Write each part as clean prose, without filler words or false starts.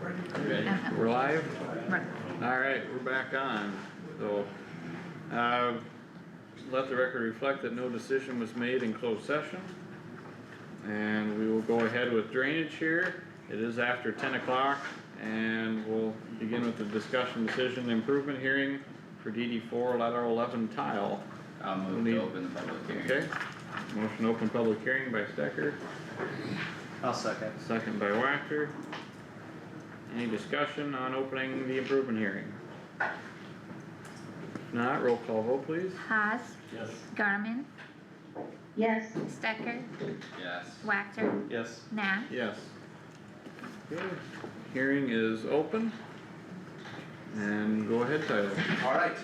Ready? Uh-huh. We're live? Right. Alright, we're back on, so, let the record reflect that no decision was made in closed session. And we will go ahead with drainage here, it is after 10 o'clock, and we'll begin with the discussion decision improvement hearing for DD4 lateral 11 tile. I'll move to open the public hearing. Okay, motion to open public hearing by Stecker, I'll second. second by Wactor. Any discussion on opening the improvement hearing? If not, roll call vote please. Haas, Yes. Garmin, Yes, Stecker, Yes. Wactor, Yes. Nah. Yes. Okay, hearing is open. And go ahead, Tyler. All right,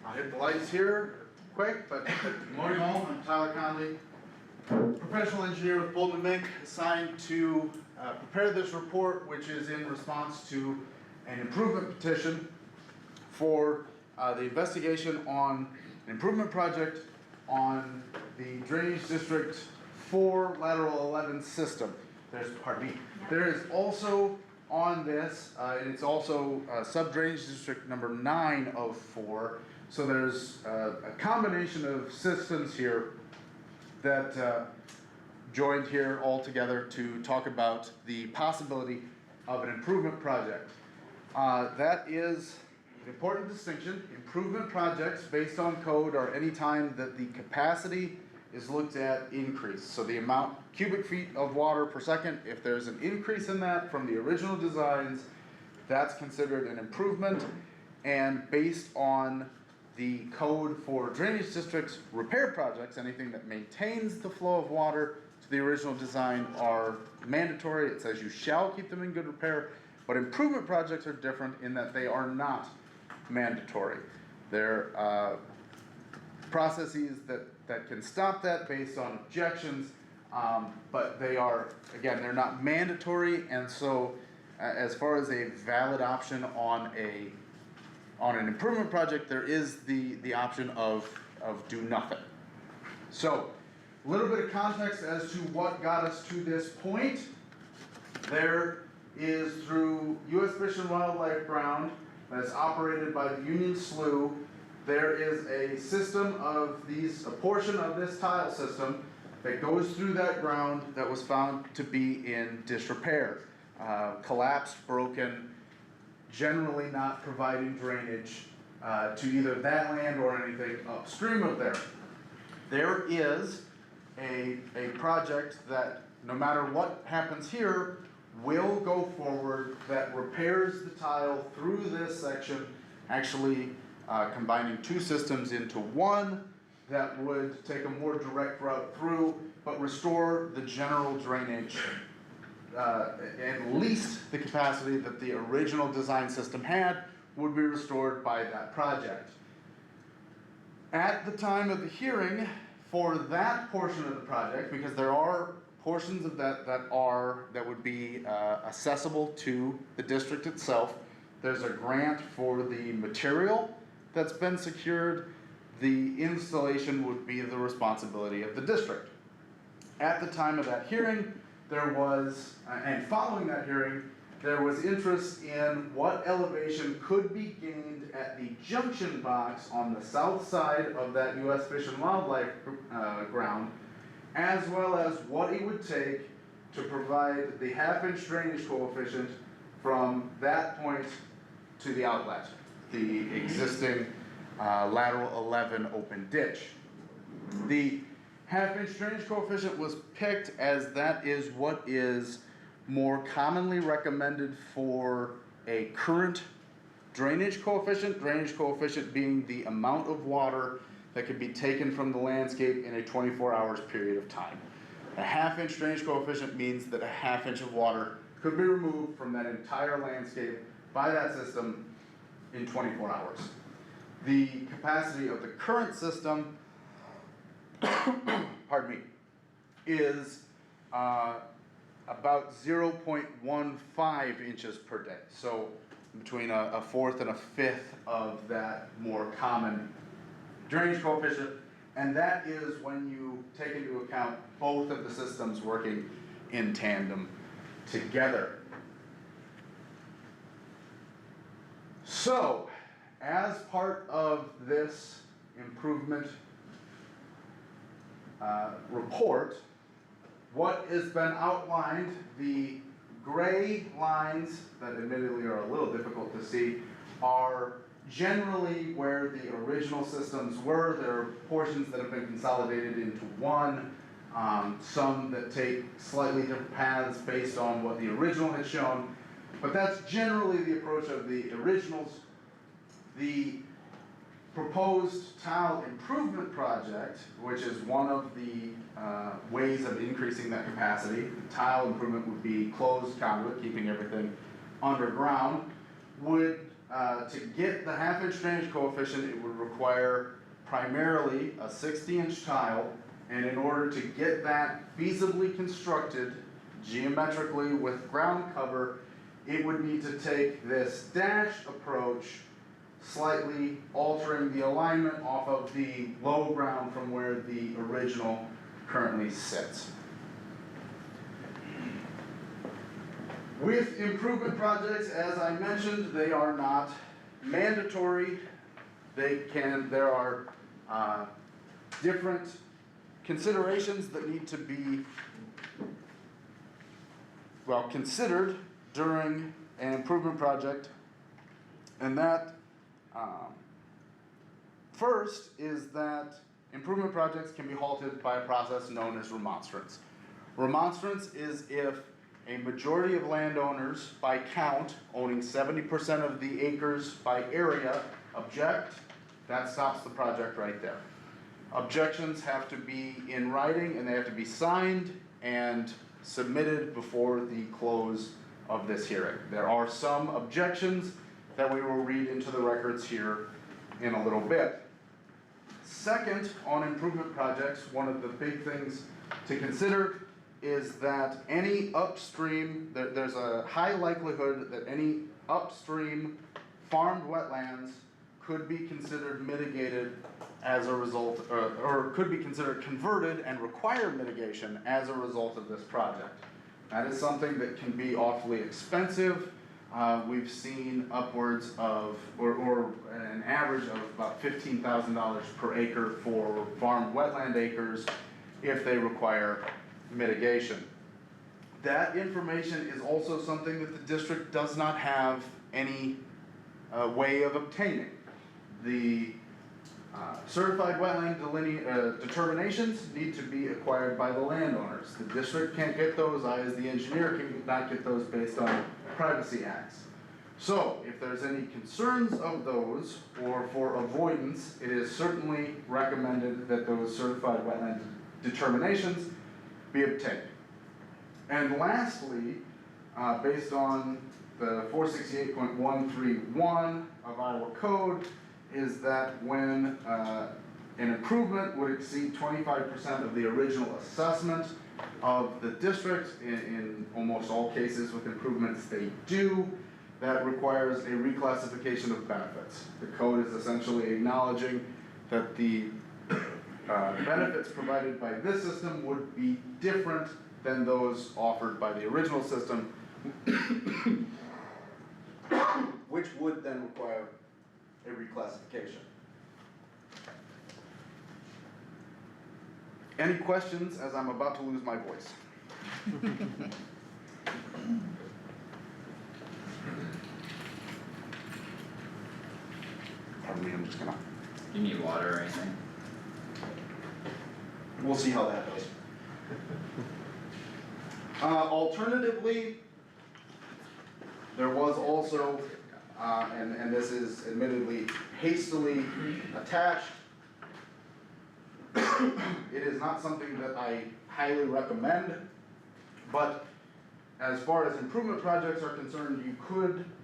I'll hit the lights here quick, but good morning all, I'm Tyler Conley, professional engineer with Bolton & Mink, assigned to prepare this report, which is in response to an improvement petition for the investigation on an improvement project on the Drainage District 4 lateral 11 system. There is also on this, and it's also sub-drainage district number 9 of 4. So there's a combination of systems here that joined here all together to talk about the possibility of an improvement project. That is an important distinction. Improvement projects based on code are any time that the capacity is looked at increased. So the amount cubic feet of water per second, if there's an increase in that from the original designs, that's considered an improvement. And based on the code for drainage districts repair projects, anything that maintains the flow of water to the original design are mandatory. It says you shall keep them in good repair, but improvement projects are different in that they are not mandatory. They're processes that can stop that based on objections, but they are, again, they're not mandatory, and so as far as a valid option on an improvement project, there is the option of do nothing. So, a little bit of context as to what got us to this point. There is through U.S. Fish and Wildlife ground that's operated by the Union Slough. There is a system of these, a portion of this tile system that goes through that ground that was found to be in disrepair, collapsed, broken, generally not providing drainage to either that land or anything upstream of there. There is a project that no matter what happens here will go forward that repairs the tile through this section, actually combining two systems into one that would take a more direct route through, but restore the general drainage, at least the capacity that the original design system had would be restored by that project. At the time of the hearing for that portion of the project, because there are portions of that that would be accessible to the district itself, there's a grant for the material that's been secured. The installation would be the responsibility of the district. At the time of that hearing, there was, and following that hearing, there was interest in what elevation could be gained at the junction box on the south side of that U.S. Fish and Wildlife ground, as well as what it would take to provide the half-inch drainage coefficient from that point to the outlet, the existing lateral 11 open ditch. The half-inch drainage coefficient was picked as that is what is more commonly recommended for a current drainage coefficient being the amount of water that can be taken from the landscape in a 24 hours period of time. A half-inch drainage coefficient means that a half-inch of water could be removed from that entire landscape by that system in 24 hours. The capacity of the current system, pardon me, is about 0.15 inches per day. So between a fourth and a fifth of that more common drainage coefficient, and that is when you take into account both of the systems working in tandem together. So, as part of this improvement report, what has been outlined, the gray lines that admittedly are a little difficult to see are generally where the original systems were. There are portions that have been consolidated into one, some that take slightly different paths based on what the original had shown, but that's generally the approach of the originals. The proposed tile improvement project, which is one of the ways of increasing that capacity, the tile improvement would be closed conduit, keeping everything underground, would, to get the half-inch drainage coefficient, it would require primarily a 60-inch tile, and in order to get that feasibly constructed geometrically with ground cover, it would need to take this dashed approach, slightly altering the alignment off of the low ground from where the original currently sits. With improvement projects, as I mentioned, they are not mandatory. There are different considerations that need to be, well, considered during an improvement project, and that first is that improvement projects can be halted by a process known as remonstrance. Remonstrance is if a majority of landowners, by count, owning 70% of the acres by area, object. That stops the project right there. Objections have to be in writing and they have to be signed and submitted before the close of this hearing. There are some objections that we will read into the records here in a little bit. Second, on improvement projects, one of the big things to consider is that any upstream, there's a high likelihood that any upstream farmed wetlands could be considered mitigated as a result, or could be considered converted and require mitigation as a result of this project. That is something that can be awfully expensive. We've seen upwards of, or an average of about $15,000 per acre for farmed wetland acres if they require mitigation. That information is also something that the district does not have any way of obtaining. The certified wetland determinations need to be acquired by the landowners. The district can't get those, I as the engineer cannot get those based on privacy acts. So, if there's any concerns of those, or for avoidance, it is certainly recommended that those certified wetland determinations be obtained. And lastly, based on the 468.131 of Iowa Code, is that when an improvement would exceed 25% of the original assessment of the district, in almost all cases with improvements they do, that requires a reclassification of benefits. The code is essentially acknowledging that the benefits provided by this system would be different than those offered by the original system, which would then require a reclassification. Any questions as I'm about to lose my voice? Pardon me, I'm just gonna. You need water or anything? We'll see how that goes. Alternatively, there was also, and this is admittedly hastily attached, it is not something that I highly recommend, but as far as improvement projects are concerned,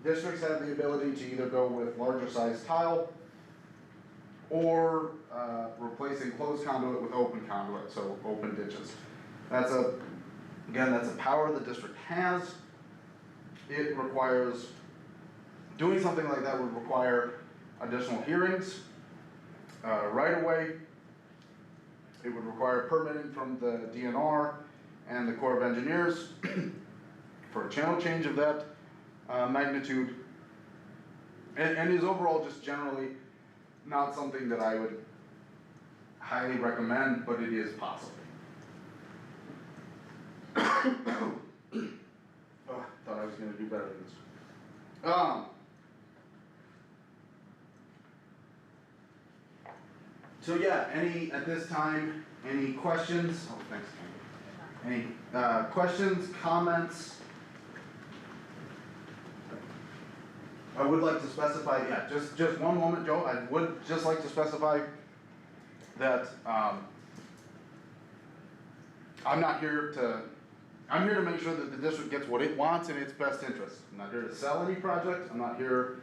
districts have the ability to either go with larger size tile or replacing closed conduit with open conduit, so open ditches. That's a power the district has. It requires, doing something like that would require additional hearings, right away. It would require permitting from the DNR and the Corps of Engineers for a channel change of that magnitude. and is overall just generally not something that I would highly recommend, but it is possible. Oh, thought I was gonna do better than this. So yeah, at this time, any questions? Oh, thanks, Candy. Any, questions, comments? I would like to specify, yeah, just one moment, Joe, I would just like to specify that, I'm here to make sure that the district gets what it wants in its best interest. I'm not here to sell any project, I'm not here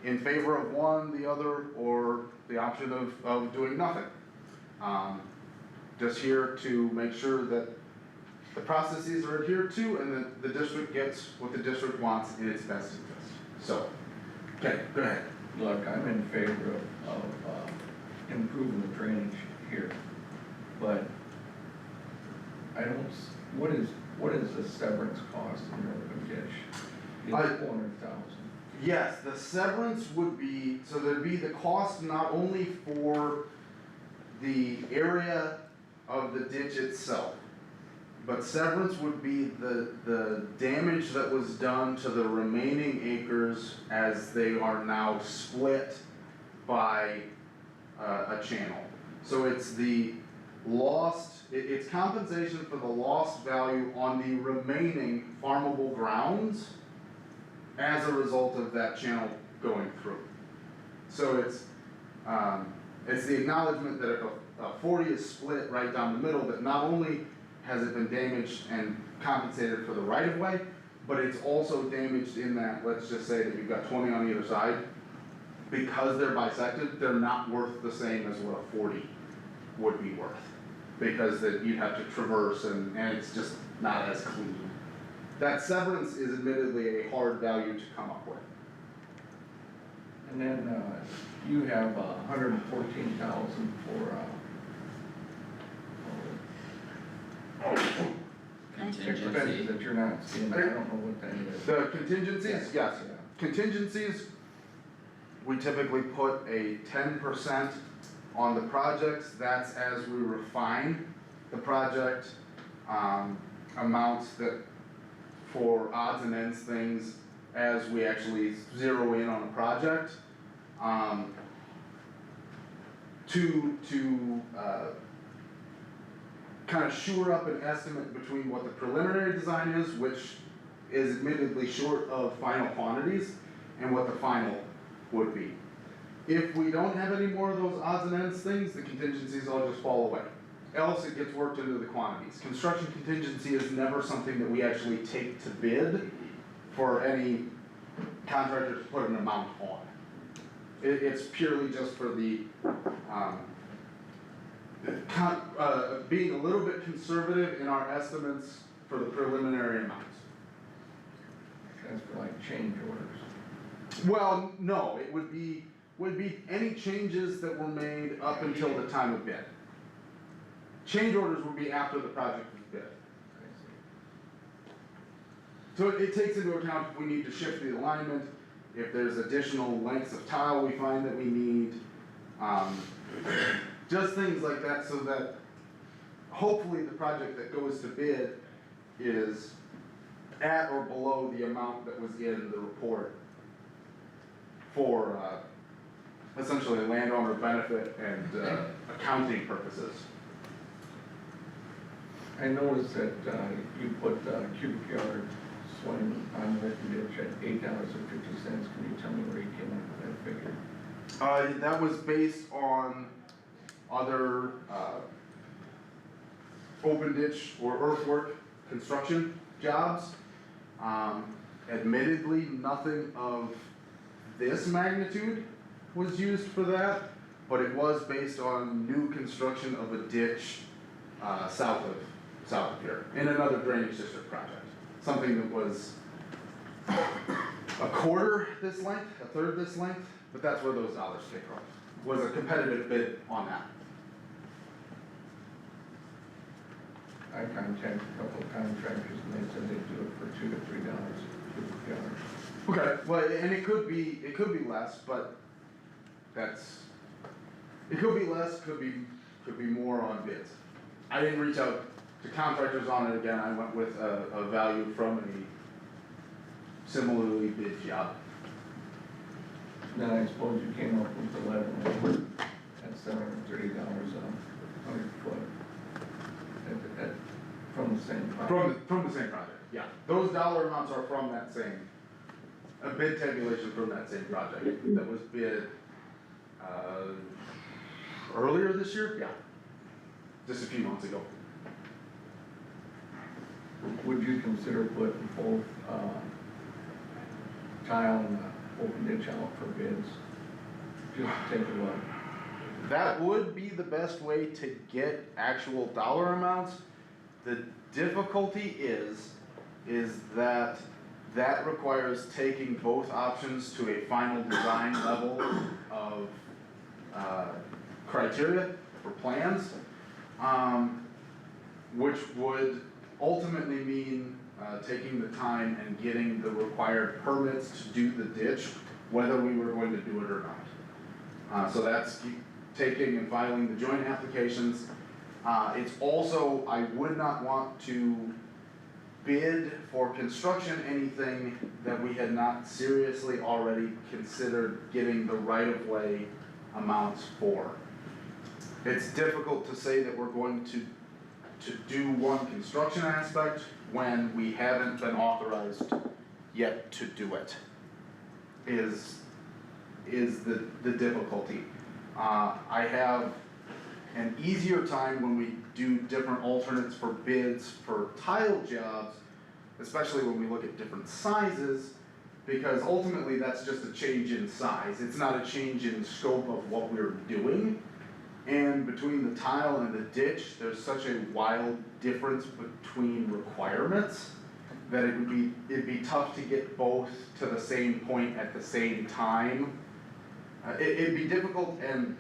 in favor of one, the other, or the option of doing nothing. Just here to make sure that the processes are adhered to and that the district gets what the district wants in its best interest. So, okay, go ahead. Look, I'm in favor of improving the drainage here, but I don't, what is the severance cost in Northern Ditch? It's I- 400,000. Yes, the severance would be, so there'd be the cost not only for the area of the ditch itself, but severance would be the damage that was done to the remaining acres as they are now split by a channel. So it's the lost, it's compensation for the lost value on the remaining farmable grounds as a result of that channel going through. So it's the acknowledgement that if a 40 is split right down the middle, that not only has it been damaged and compensated for the right of way, but it's also damaged in that, let's just say that you've got 20 on either side, because they're bisected, they're not worth the same as what a 40 would be worth. Because that you'd have to traverse and it's just not as clean. That severance is admittedly a hard value to come up with. And then, you have 114,000 for, expenses Contingency. that you're not seeing, I don't know what that is. The contingencies, yes, Yeah. contingencies, we typically put a 10% on the projects, that's as we refine the project, amounts that, for odds and ends things, as we actually zero in on a project. To kind of shore up an estimate between what the preliminary design is, which is admittedly short of final quantities, and what the final would be. If we don't have any more of those odds and ends things, the contingencies all just fall away. Else it gets worked into the quantities. Construction contingency is never something that we actually take to bid for any contractor to put an amount on. It's purely just for the, being a little bit conservative in our estimates for the preliminary amounts. That's for like change orders. Well, no, it would be any changes that were made up until the time of bid. Change orders would be after the project was bid. So it takes into account if we need to shift the alignment, if there's additional lengths of tile we find that we need, just things like that, so that hopefully the project that goes to bid is at or below the amount that was in the report for essentially landowner benefit and accounting purposes. I noticed that, you put, cubic yard swing on the ditch at $8.50, can you tell me where you came up with that figure? That was based on other, open ditch or earthwork construction jobs. Admittedly, nothing of this magnitude was used for that, but it was based on new construction of a ditch, south of here, in another drainage district project. Something that was a quarter this length, a third this length, but that's where those dollars came from. Was a competitive bid on that. I contacted a couple of contractors and they said they'd do it for $2 to $3 a cubic yard. Okay, well, and it could be less, but it could be less, could be more on bids. I didn't reach out to contractors on it again, I went with a value from a similarly bid job. Then I suppose you came up with the level at $730 a 100 foot. From the same project. From the same project, yeah. Those dollar amounts are from that same, a bid tabulation from that same project that was bid, earlier this year? Yeah. Just a few months ago. Would you consider putting both, tile and open ditch out for bids? Just to take a look. That would be the best way to get actual dollar amounts. The difficulty is that requires taking both options to a final design level of, criteria for plans. Which would ultimately mean, taking the time and getting the required permits to do the ditch, whether we were going to do it or not. So that's taking and filing the joint applications. It's also, I would not want to bid for construction anything that we had not seriously already considered getting the right-of-way amounts for. It's difficult to say that we're going to do one construction aspect when we haven't been authorized yet to do it, is the difficulty. I have an easier time when we do different alternates for bids for tile jobs, especially when we look at different sizes, because ultimately that's just a change in size. It's not a change in scope of what we're doing. And between the tile and the ditch, there's such a wild difference between requirements that it'd be tough to get both to the same point at the same time. It'd be difficult and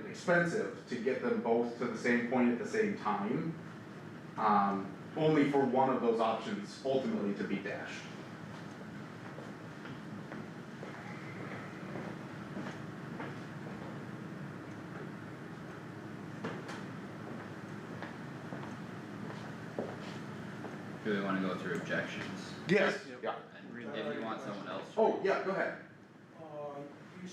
expensive to get them both to the same point at the same time. Only for one of those options ultimately to be dashed. Do we wanna go through objections? Yes, yeah. And if you want someone else to. Oh, yeah, go ahead. You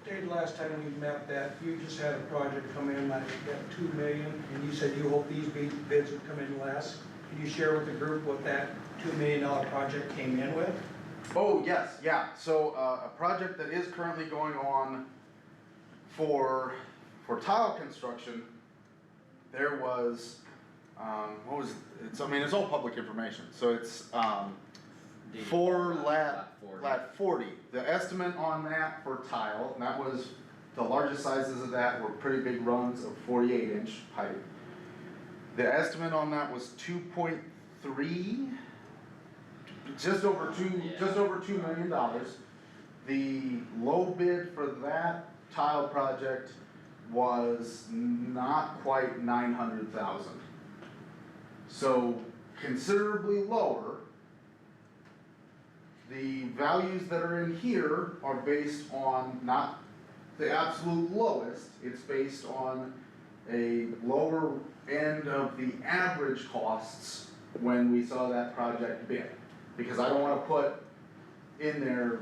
stated last time we met that you just had a project come in, like, at 2 million, and you said you hope these bids would come in less. Can you share with the group what that $2 million project came in with? Oh, yes, yeah, so, a project that is currently going on for tile construction, there was, what was, it's all public information, so it's, for lat 40. The estimate on that for tile, and that was, the largest sizes of that were pretty big runs of 48-inch pipe. The estimate on that was 2.3, just over $2 million. The low bid for that tile project was not quite 900,000. So considerably lower. The values that are in here are based on not the absolute lowest, it's based on a lower end of the average costs when we saw that project bid. Because I don't wanna put in there,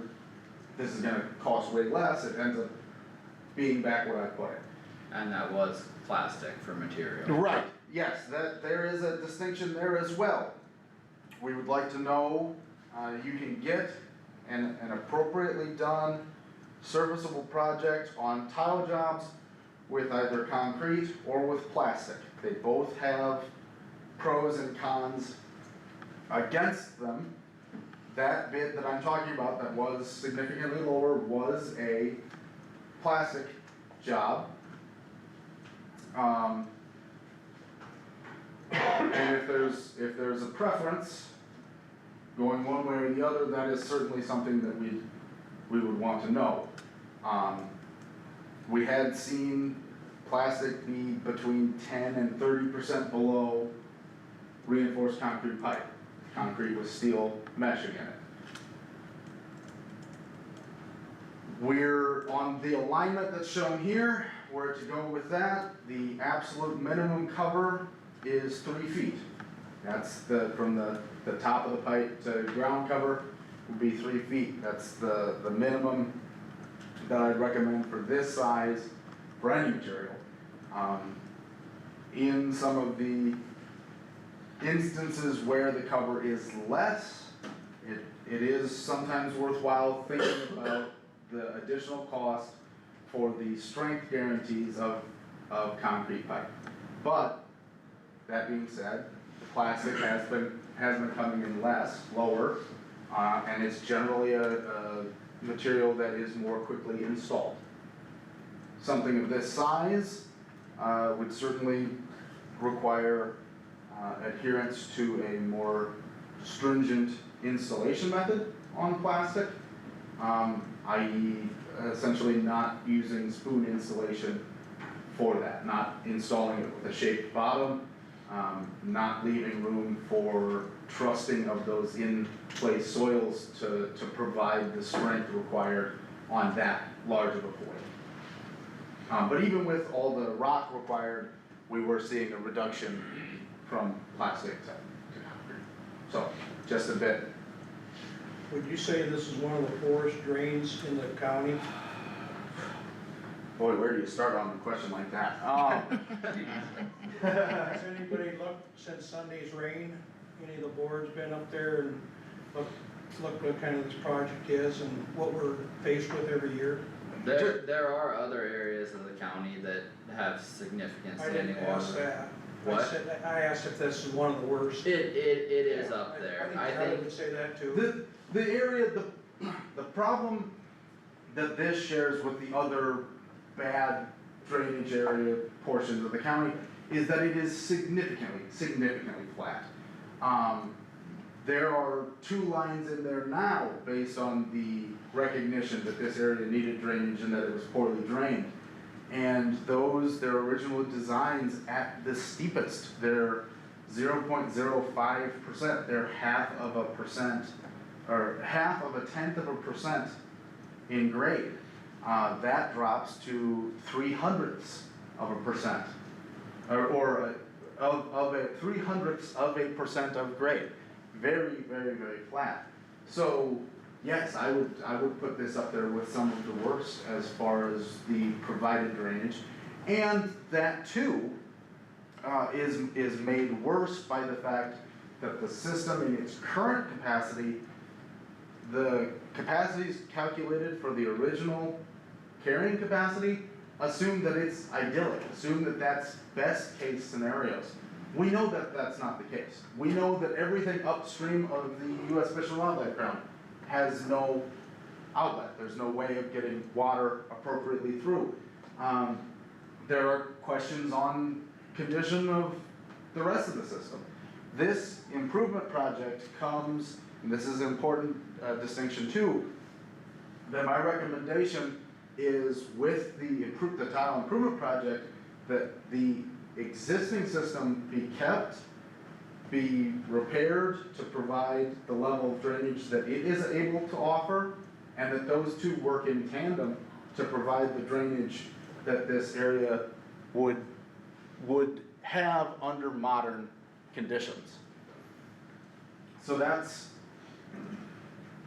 this is gonna cost way less, it ends up being back where I put it. And that was plastic for material. Right, yes, that, there is a distinction there as well. We would like to know, you can get an appropriately done serviceable project on tile jobs with either concrete or with plastic. They both have pros and cons against them. That bid that I'm talking about that was significantly lower was a plastic job. And if there's a preference going one way or the other, that is certainly something that we would want to know. We had seen plastic be between 10 and 30% below reinforced concrete pipe, concrete with steel meshing in it. We're on the alignment that's shown here, where to go with that, the absolute minimum cover is 3 feet. That's from the top of the pipe to ground cover would be 3 feet. That's the minimum that I'd recommend for this size for any material. In some of the instances where the cover is less, it is sometimes worthwhile thinking about the additional cost for the strength guarantees of concrete pipe. But, that being said, the plastic has been coming in lower, and it's generally a material that is more quickly installed. Something of this size would certainly require adherence to a more stringent installation method on plastic, i.e. essentially not using spoon insulation for that, not installing it with a shaped bottom, not leaving room for trusting of those in-place soils to provide the strength required on that large of a void. But even with all the rock required, we were seeing a reduction from plastic to concrete. So, just a bit. Would you say this is one of the poorest drains in the county? Boy, where do you start on a question like that? Has anybody looked since Sunday's rain? Any of the boards been up there and looked what kind of this project is and what we're faced with every year? There are other areas of the county that have significant I standing didn't water. ask that. What? I asked if this is one of the worst. It is up there, I I think Tyler think, would say that too. The area, the problem that this shares with the other bad drainage area portions of the county is that it is significantly flat. There are 2 lines in there now based on the recognition that this area needed drainage and that it was poorly drained. And their original designs at the steepest, they're 0.05%, they're half of a percent, or half of a tenth of a percent in grade. That drops to 0.03 of a percent, or of a 0.03 of a percent of grade. Very flat. So yes, I would put this up there with some of the worst as far as the provided drainage, and that too is made worse by the fact that the system in its current capacity, the capacities calculated for the original carrying capacity, assume that it's idyllic, assume that that's best case scenarios. We know that that's not the case. We know that everything upstream of the U.S. Fish and Wildlife ground has no outlet. There's no way of getting water appropriately through. There are questions on condition of the rest of the system. This improvement project comes, and this is an important distinction too, that my recommendation is with the tile improvement project that the existing system be kept, be repaired to provide the level of drainage that it is able to offer, and that those two work in tandem to provide the drainage that this area would have under modern conditions. So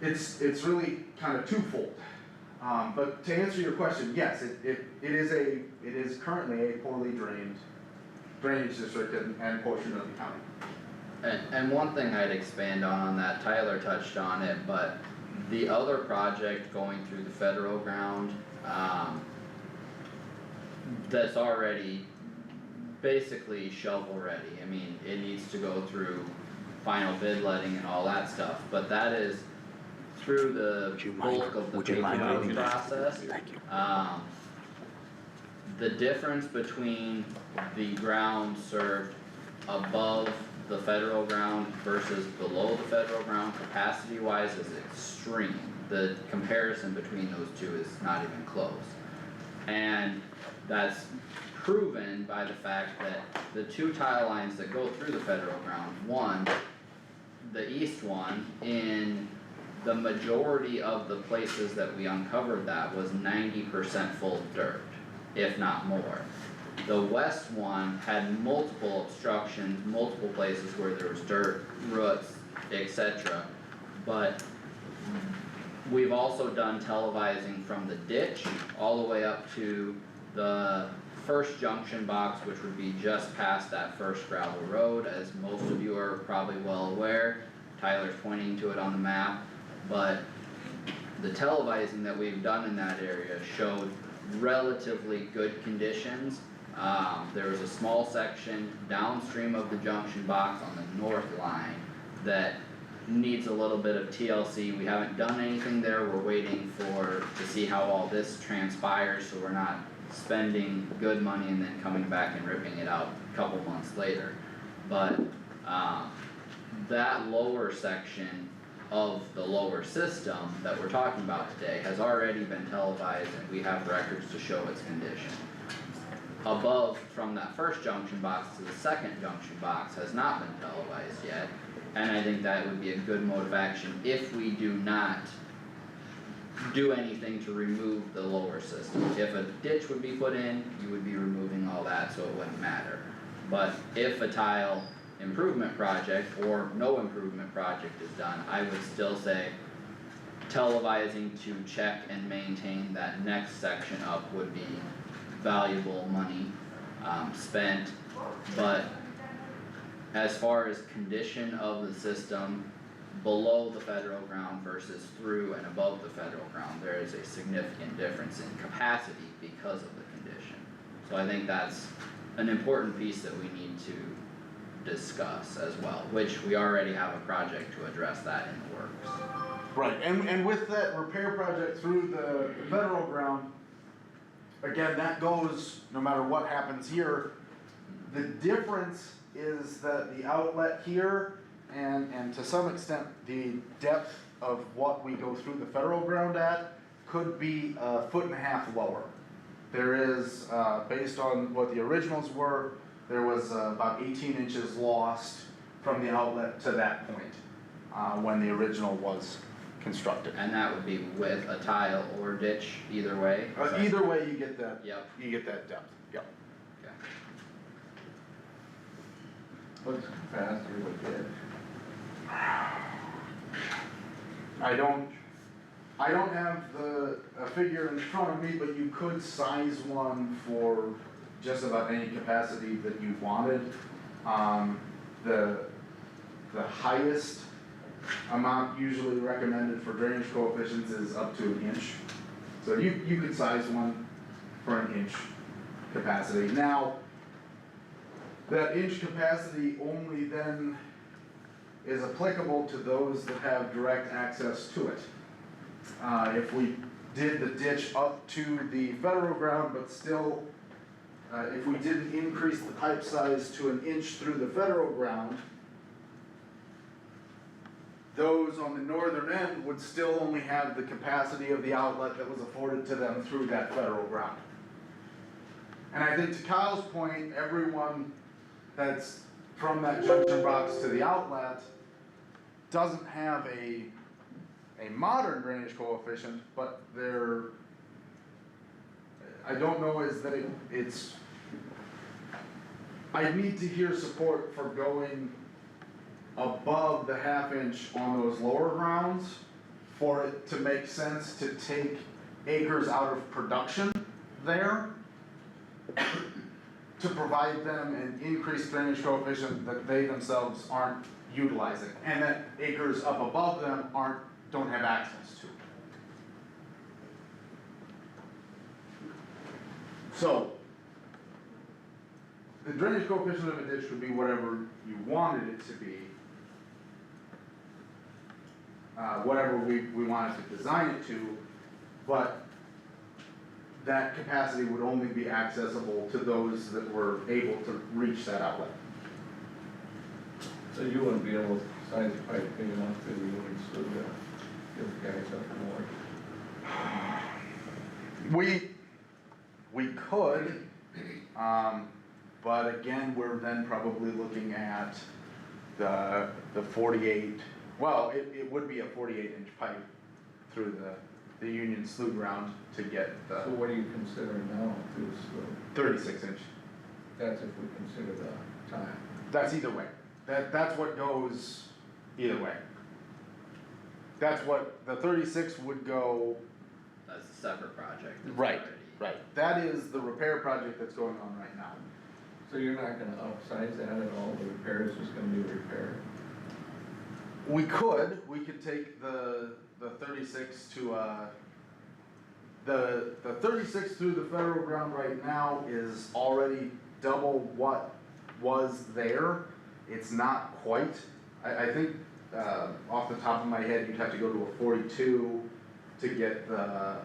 it's really kind of twofold. But to answer your question, yes, it is currently a poorly drained drainage district and portion of the county. and one thing I'd expand on that, Tyler touched on it, but the other project going through the federal ground, that's already basically shovel ready. I mean, it needs to go through final bid letting and all that stuff, but that is through the bulk of the paperwork process. The difference between the ground served above the federal ground versus below the federal ground capacity wise is extreme. The comparison between those two is not even close. And that's proven by the fact that the 2 tile lines that go through the federal ground, one, the east one in the majority of the places that we uncovered that was 90% full of dirt, if not more. The west one had multiple obstructions, multiple places where there was dirt, roots, etc. But we've also done televising from the ditch all the way up to the first junction box, which would be just past that first gravel road, as most of you are probably well aware. Tyler's pointing to it on the map, but the televising that we've done in that area showed relatively good conditions. There was a small section downstream of the junction box on the north line that needs a little bit of TLC. We haven't done anything there, we're waiting to see how all this transpires, so we're not spending good money and then coming back and ripping it out a couple months later. But, that lower section of the lower system that we're talking about today has already been televised, and we have records to show its condition. Above from that first junction box to the second junction box has not been televised yet, and I think that would be a good mode of action if we do not do anything to remove the lower system. If a ditch would be put in, you would be removing all that, so it wouldn't matter. But if a tile improvement project or no improvement project is done, I would still say televising to check and maintain that next section up would be valuable money spent. But as far as condition of the system below the federal ground versus through and above the federal ground, there is a significant difference in capacity because of the condition. So I think that's an important piece that we need to discuss as well, which we already have a project to address that in the works. Right, and with that repair project through the federal ground, again, that goes, no matter what happens here, the difference is that the outlet here, and to some extent, the depth of what we go through the federal ground at, could be 1.5 feet lower. There is, based on what the originals were, there was about 18 inches lost from the outlet to that point, when the original was constructed. And that would be with a tile or ditch, either way? Either way, you get that, Yep, you get that depth, yep. okay. What's the capacity with ditch? I don't have a figure in front of me, but you could size one for just about any capacity that you wanted. The highest amount usually recommended for drainage coefficients is up to 1 inch. So you could size one for 1 inch capacity. Now, that inch capacity only then is applicable to those that have direct access to it. If we did the ditch up to the federal ground, but still, if we didn't increase the pipe size to 1 inch through the federal ground, those on the northern end would still only have the capacity of the outlet that was afforded to them through that federal ground. And I think to Kyle's point, everyone that's from that junction box to the outlet doesn't have a modern drainage coefficient, but I don't know is that it's, I need to hear support for going above the 1/2 inch on those lower grounds for it to make sense to take acres out of production there to provide them an increased drainage coefficient that they themselves aren't utilizing, and that acres up above them don't have access to. So, the drainage coefficient of a ditch would be whatever you wanted it to be, whatever we wanted to design it to, but that capacity would only be accessible to those that were able to reach that outlet. So you wouldn't be able to size the pipe big enough that you would still give guys up more? We could, but again, we're then probably looking at the 48 Well, it would be a 48-inch pipe through the Union Slough ground to get So the what do you consider now through the slough? 36-inch. That's if we consider the time. That's either way. That's what goes either way. That's what, the 36 would go, That's a separate project. It's right, already- right. That is the repair project that's going on right now. So you're not gonna upsize that at all, the repair is just gonna be repair? We could take the 36 to, the 36 through the federal ground right now is already double what was there. It's not quite, I think, off the top of my head, you'd have to go to a 42 to get the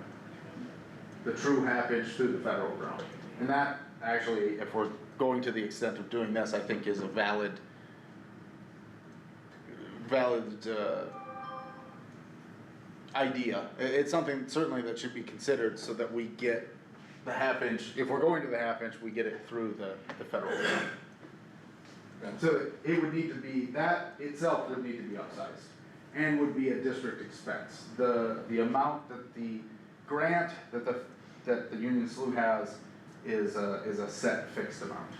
true half inch through the federal ground. And that actually, if we're going to the extent of doing this, I think is a valid idea. It's something certainly that should be considered so that we get the half inch, if we're going to the half inch, we get it through the federal ground. So it would need to be, that itself would need to be upsized and would be a district expense. The amount that the grant that the Union Slough has is a set fixed amount.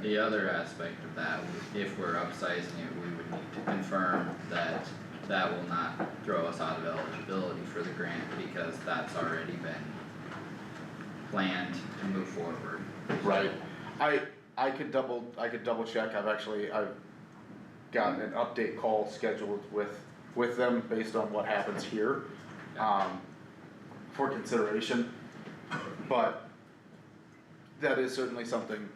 The other aspect of that, if we're upsizing it, we would need to confirm that that will not throw us out of eligibility for the grant, because that's already been planned to move forward. Right. I could double check. I've gotten an update call scheduled with them based on what happens here, for consideration. But that is certainly something,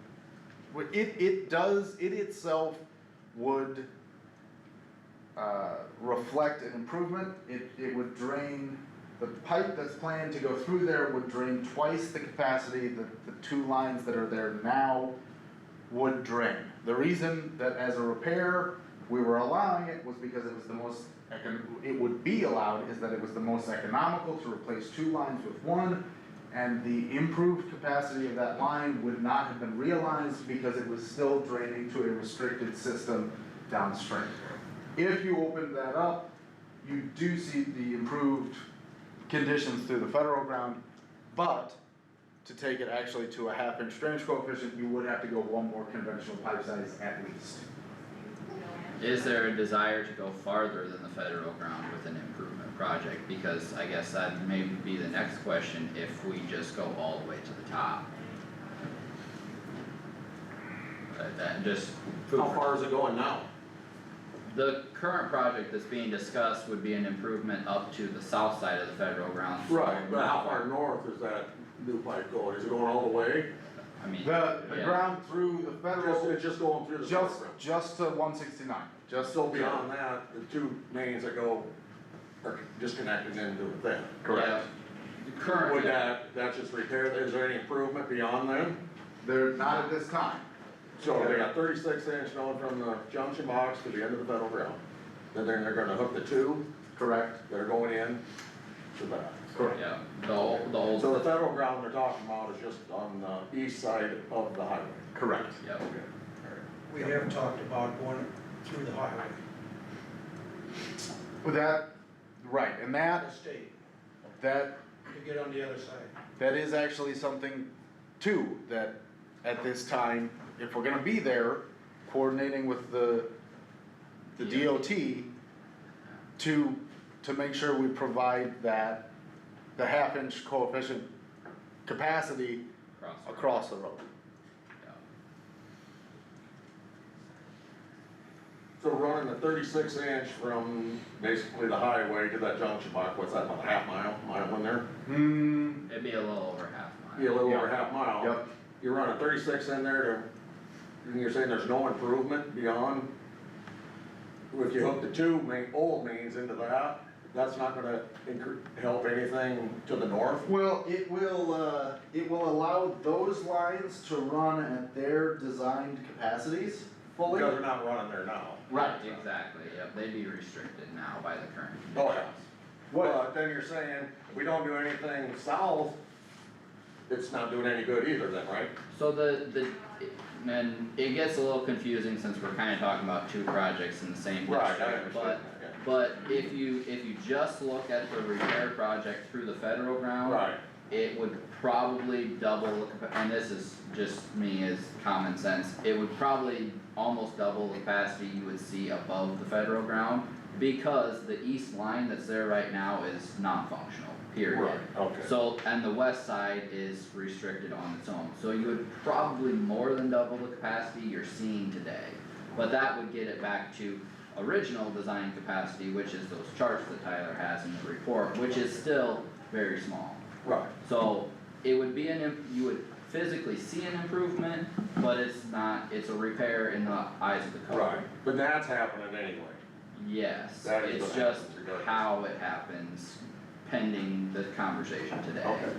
it itself would reflect an improvement. It would drain, the pipe that's planned to go through there would drain twice the capacity that the two lines that are there now would drain. The reason that as a repair, we were allowing it was because it was the most, it would be allowed is that it was the most economical to replace two lines with one, and the improved capacity of that line would not have been realized because it was still draining to a restricted system downstream. If you open that up, you do see the improved conditions through the federal ground, but to take it actually to a half inch drainage coefficient, you would have to go one more conventional pipe size at least. Is there a desire to go farther than the federal ground with an improvement project? Because I guess that may be the next question, if we just go all the way to the top. That just. How far is it going now? The current project that's being discussed would be an improvement up to the south side of the federal ground. Right, but how far north is that new pipe going? Is it going all the way? I mean, The yeah. ground through the federal, It's just going through the federal ground. just to 169, just So beyond that, the two mains that go are disconnected into the thing. correct. Yeah. Currently. Would that's just repair, is there any improvement beyond them? They're not at this time. So they got 36-inch going from the junction box to the end of the federal ground. Then they're gonna hook the two Correct. that are going in to that. Correct. Yeah, the old. So the federal ground they're talking about is just on the east side of the highway. Correct. Yep. We have talked about going through the highway, With that, right, and the state, that to get on the other side. that is actually something too, that at this time, if we're gonna be there, coordinating with the DOT to make sure we provide that, the half inch coefficient capacity across the road. Yeah. So running the 36-inch from basically the highway to that junction box, what's that, about a half mile in there? It'd be a little over half a mile. Be a little over Yeah. half mile. Yep. You're running 36 in there to, and you're saying there's no improvement beyond? If you hook the two old mains into that, that's not gonna help anything to the north? Well, it will allow those lines to run at their designed capacities fully. Because they're not running there now. Right. Exactly, yep, they'd be restricted now by the current Oh, conditions. yeah. But then you're saying, if we don't do anything south, it's not doing any good either then, right? So and it gets a little confusing since we're kinda talking about two projects in the same Right, I district, understand but that, but if you just look at the repair project through the federal ground. Right, It would probably double, and this is just me as common sense, it would probably almost double the capacity you would see above the federal ground. Because the east line that's there right now is non-functional, period. right, okay. So, and the west side is restricted on its own, so you would probably more than double the capacity you're seeing today. But that would get it back to original design capacity, which is those charts that Tyler has in the report, which is still very small. Right, So, it would be you would physically see an improvement, but it's not, it's a repair in the eyes of the code. right, but that's happening anyway. Yes, That is it's what just happens regardless. how it happens pending the conversation today. Okay,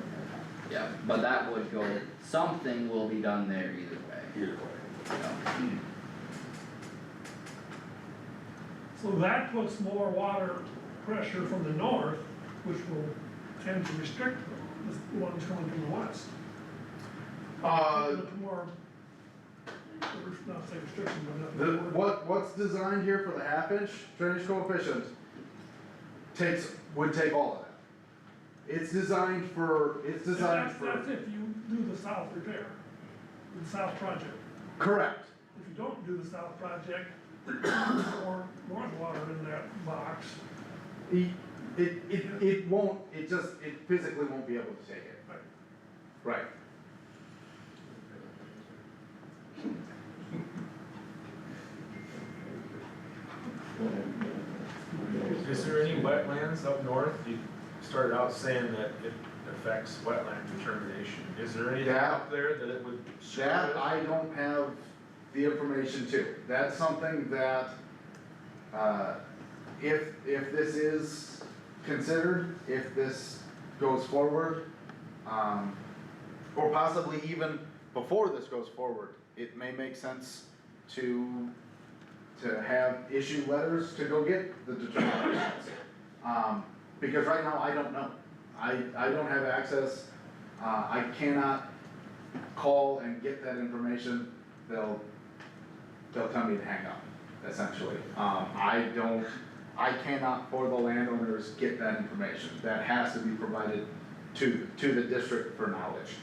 Yeah, but that would go, something will be done there either way, either way. you know. So that puts more water pressure from the north, which will tend to restrict the ones coming from the west. Put more, not say restriction, but. What's designed here for the half-inch drainage coefficient would take all of that. It's designed for, That's if you do the south repair, the south project. correct. If you don't do the south project, there's more north water in that box. It won't, it physically won't be able to take it. Right. Is there any wetlands up north? You started out saying that it affects wetland determination. Is there anything That- up there that it would show? That I don't have the information to. That's something that, if this is considered, if this goes forward, or possibly even before this goes forward, it may make sense to have issue letters to go get the determinations. Because right now, I don't know. I don't have access, I cannot call and get that information. They'll tell me to hang up, essentially. I cannot, for the landowners, get that information. That has to be provided to the district for knowledge.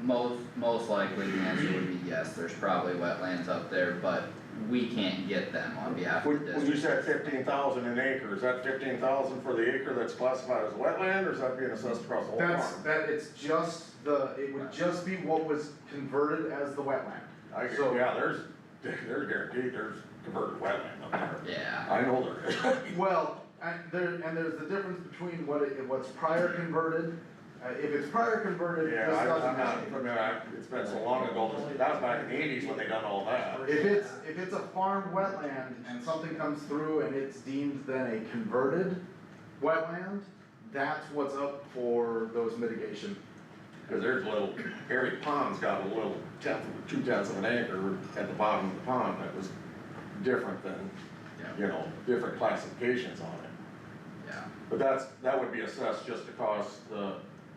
Most likely the answer would be yes, there's probably wetlands up there, but we can't get them on behalf of the When you district. said 15,000 an acre, is that 15,000 for the acre that's classified as wetland, or is that being assessed across the whole farm? It's just it would just be what was converted as the wetland. I So- yeah, there's guaranteed, there's converted wetland up there. Yeah, I know there is. Well, there's the difference between what's prior converted, if it's prior converted, Yeah, this doesn't I'm not have. familiar, it's been so long ago, that was back in the 80s when they done all that. If it's a farm wetland and something comes through and it's deemed then a converted wetland, that's what's up for those mitigation. Cause there's little, Harry Pond's got a little 2/10 of an acre at the bottom of the pond that was different than, yeah, different classifications on it. yeah. But that would be assessed just across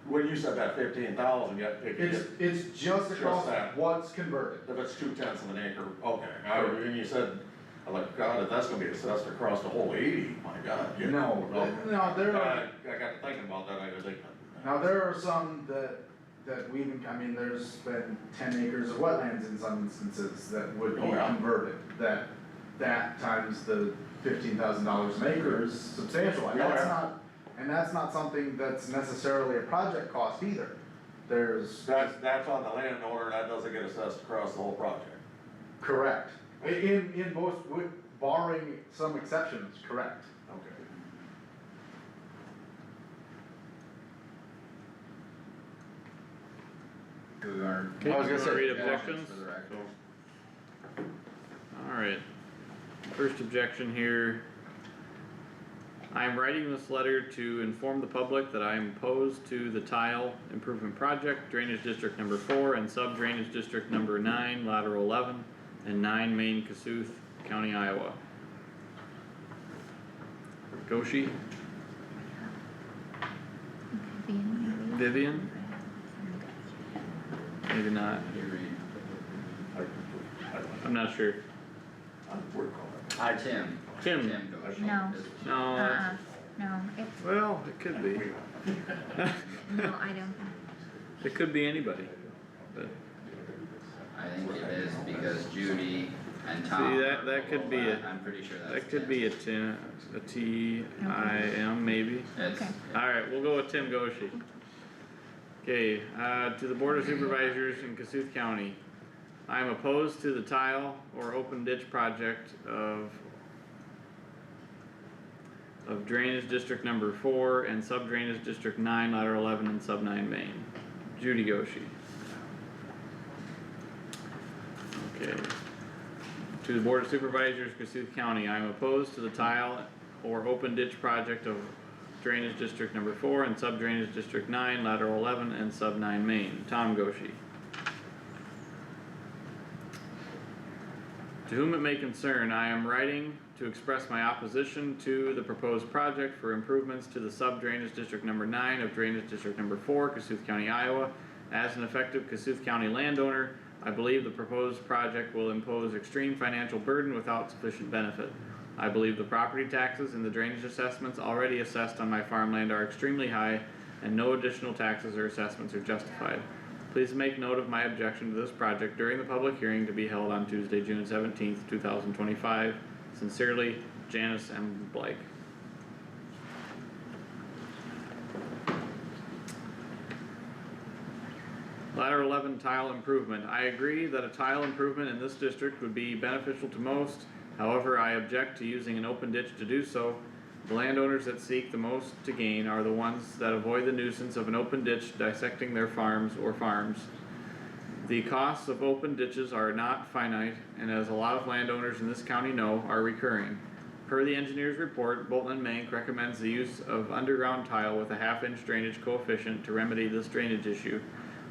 when you said that 15,000, yet It's just across that. what's converted. if it's 2/10 of an acre, okay. And you said, I'm like, God, if that's gonna be assessed across the whole 80, my God. No, there are, I got to thinking about that, I was like. now there are some that there's been 10 acres of wetlands in some instances that would be Oh, yeah. converted, that times the $15,000 an acre is substantial, and Yeah, that's yeah. not, and that's not something that's necessarily a project cost either. There's. That's on the landowner, that doesn't get assessed across the whole project. Correct. In most, barring some exceptions, correct. Okay. We are. Okay, I was gonna you wanna say- read Yeah, objections? for the record. Alright, first objection here. I am writing this letter to inform the public that I am opposed to the tile improvement project, drainage district number 4 and sub drainage district number 9, lateral 11 and 9 main Kossuth, County, Iowa. Goshi, Vivian? Maybe not, I'm not sure. We're calling it. Tim, Tim, Tim Goshen No. is. no, No, it's, well, it could be, no, I don't. it could be anybody, but, I think it is because Judy and Tom. see, that could be a, I'm pretty sure that's that could Tim. be a Tim, a T-I-M maybe. It's, Okay. Alright, we'll go with Tim Goshi. Okay, to the Board of Supervisors in Kossuth County. I am opposed to the tile or open ditch project of drainage district number 4 and sub drainage district 9, lateral 11 and sub 9 main. Judy Goshi. Okay. To the Board of Supervisors, Kossuth County, I am opposed to the tile or open ditch project of drainage district number 4 and sub drainage district 9, lateral 11 and sub 9 main. Tom Goshi. To whom it may concern, I am writing to express my opposition to the proposed project for improvements to the sub drainage district number 9 of drainage district number 4, Kossuth County, Iowa. As an effective Kossuth County landowner, I believe the proposed project will impose extreme financial burden without sufficient benefit. I believe the property taxes and the drainage assessments already assessed on my farmland are extremely high, and no additional taxes or assessments are justified. Please make note of my objection to this project during the public hearing to be held on Tuesday, June 17th, 2025. Sincerely, Janice M. Blake. Lateral 11 tile improvement. I agree that a tile improvement in this district would be beneficial to most. However, I object to using an open ditch to do so. The landowners that seek the most to gain are the ones that avoid the nuisance of an open ditch dissecting their farms or farms. The costs of open ditches are not finite, and as a lot of landowners in this county know, are recurring. Per the engineer's report, Bolton and Mank recommends the use of underground tile with a half-inch drainage coefficient to remedy this drainage issue.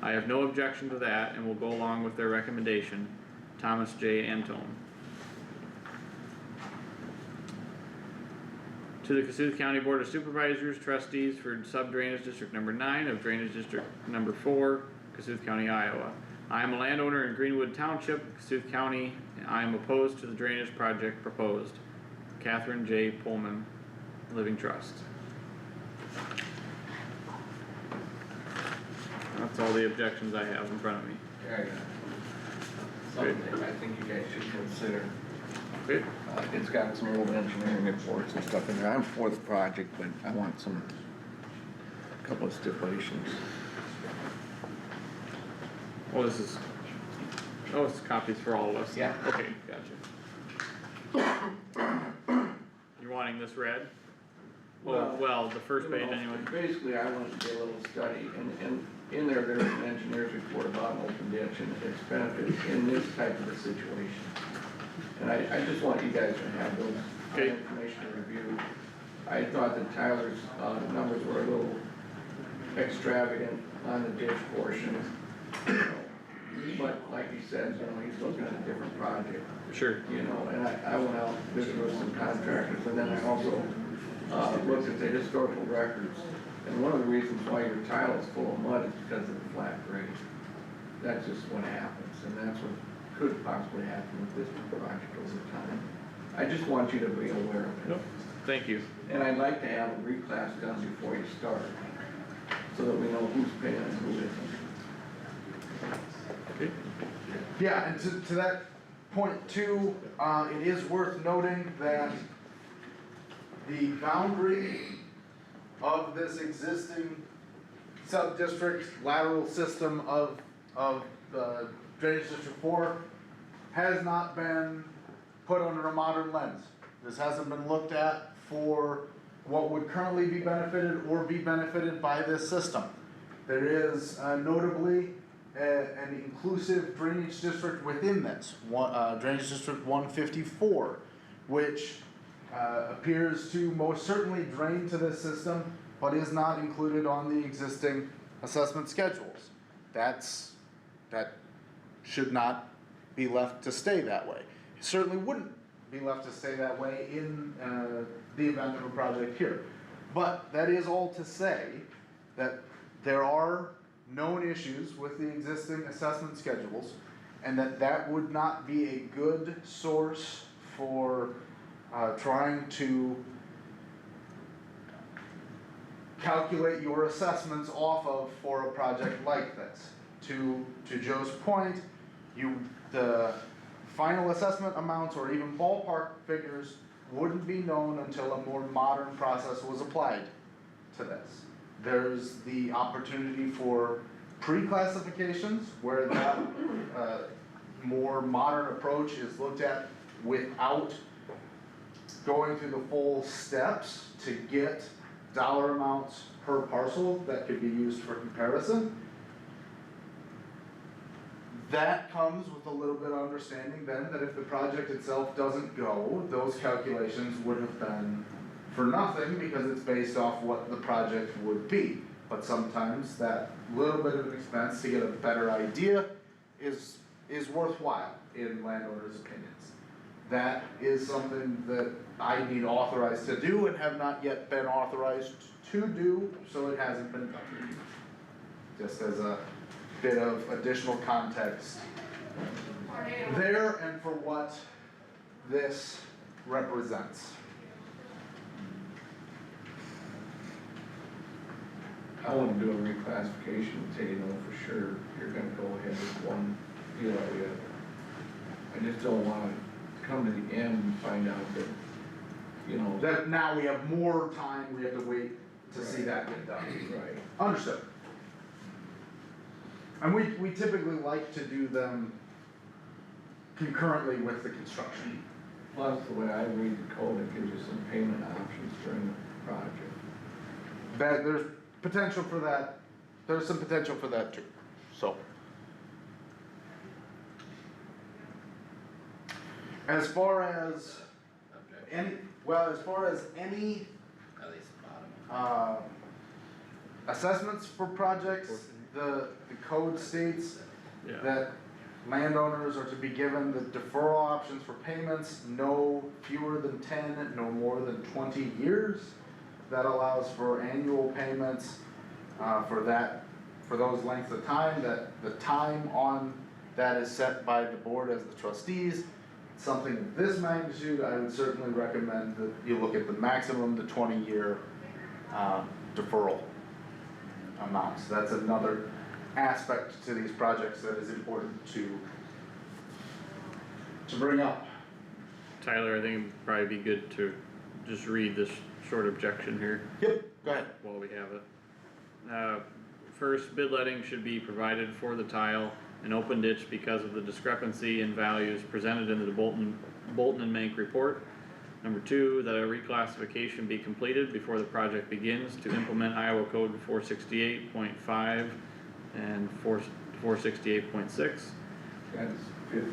I have no objection to that and will go along with their recommendation. Thomas J. Antone. To the Kossuth County Board of Supervisors, trustees for sub-drainage district number 9 of drainage district number 4, Kossuth County, Iowa. I am a landowner in Greenwood Township, Kossuth County. I am opposed to the drainage project proposed. Catherine J. Pullman, Living Trust. That's all the objections I have in front of me. Okay. Something I think you guys should consider. Okay. It's got some old engineering reports and stuff in there. I'm for the project, but I want a couple of stipulations. Oh, it's copies for all of us. Yeah. Okay, gotcha. You're wanting this read? Well, the first page anyway. Basically, I went to do a little study, and in there, there's an engineer's report about an open ditch and its benefits in this type of a situation. And I just want you guys to have those Okay. information to review. I thought that Tyler's, numbers were a little extravagant on the ditch portion. But like he said, he's looking at a different project, Sure. and I went out, visited with some contractors, and then I also, looked at the historical records. And one of the reasons why your tile is full of mud is because of the flat grade. That's just what happens, and that's what could possibly happen with this project over time. I just want you to be aware of it. Nope. Thank you. And I'd like to have a reclass done before you start, so that we know who's paying and who isn't. Okay. Yeah, and to that point too, it is worth noting that the boundary of this existing sub-district lateral system of drainage district 4 has not been put under a modern lens. This hasn't been looked at for what would currently be benefited or be benefited by this system. There is notably an inclusive drainage district within this, drainage district 154, which appears to most certainly drain to this system, but is not included on the existing assessment schedules. That should not be left to stay that way. It certainly wouldn't be left to stay that way in the event of a project here. But that is all to say that there are known issues with the existing assessment schedules, and that would not be a good source for trying to calculate your assessments off of for a project like this. To Joe's point, the final assessment amounts or even ballpark figures wouldn't be known until a more modern process was applied to this. There's the opportunity for pre-classifications where that more modern approach is looked at without going through the full steps to get dollar amounts per parcel that could be used for comparison. That comes with a little bit of understanding then that if the project itself doesn't go, those calculations would have been for nothing because it's based off what the project would be. But sometimes that little bit of an expense to get a better idea is worthwhile in landowners' opinions. That is something that I need authorized to do and have not yet been authorized to do, so it hasn't been done. Just as a bit of additional context there and for what this represents. I wouldn't do a reclassification until you know for sure you're gonna go ahead with one deal or the other. I just don't wanna come to the end and find out that, you know. That now we have more time, we have to wait to see that get done. Right. Understood. And we typically like to do them concurrently with the construction. Plus, the way I read the code, it gives you some payment options during the project. That there's potential for that, there's some potential for that too, so. As far as Objection, as far as any at least the bottom. assessments for projects, the code states Yeah. that landowners are to be given the deferral options for payments no fewer than 10, no more than 20 years. That allows for annual payments, for those lengths of time, that the time on that is set by the board as the trustees. Something of this magnitude, I would certainly recommend that you look at the maximum, the 20-year, deferral amounts. That's another aspect to these projects that is important to bring up. Tyler, I think it'd probably be good to just read this short objection here Yep, go ahead. while we have it. First, bid letting should be provided for the tile and open ditch because of the discrepancy in values presented in the Bolton and Mank report. Number two, that a reclassification be completed before the project begins to implement Iowa Code 468.5 and 468.6. That's 50.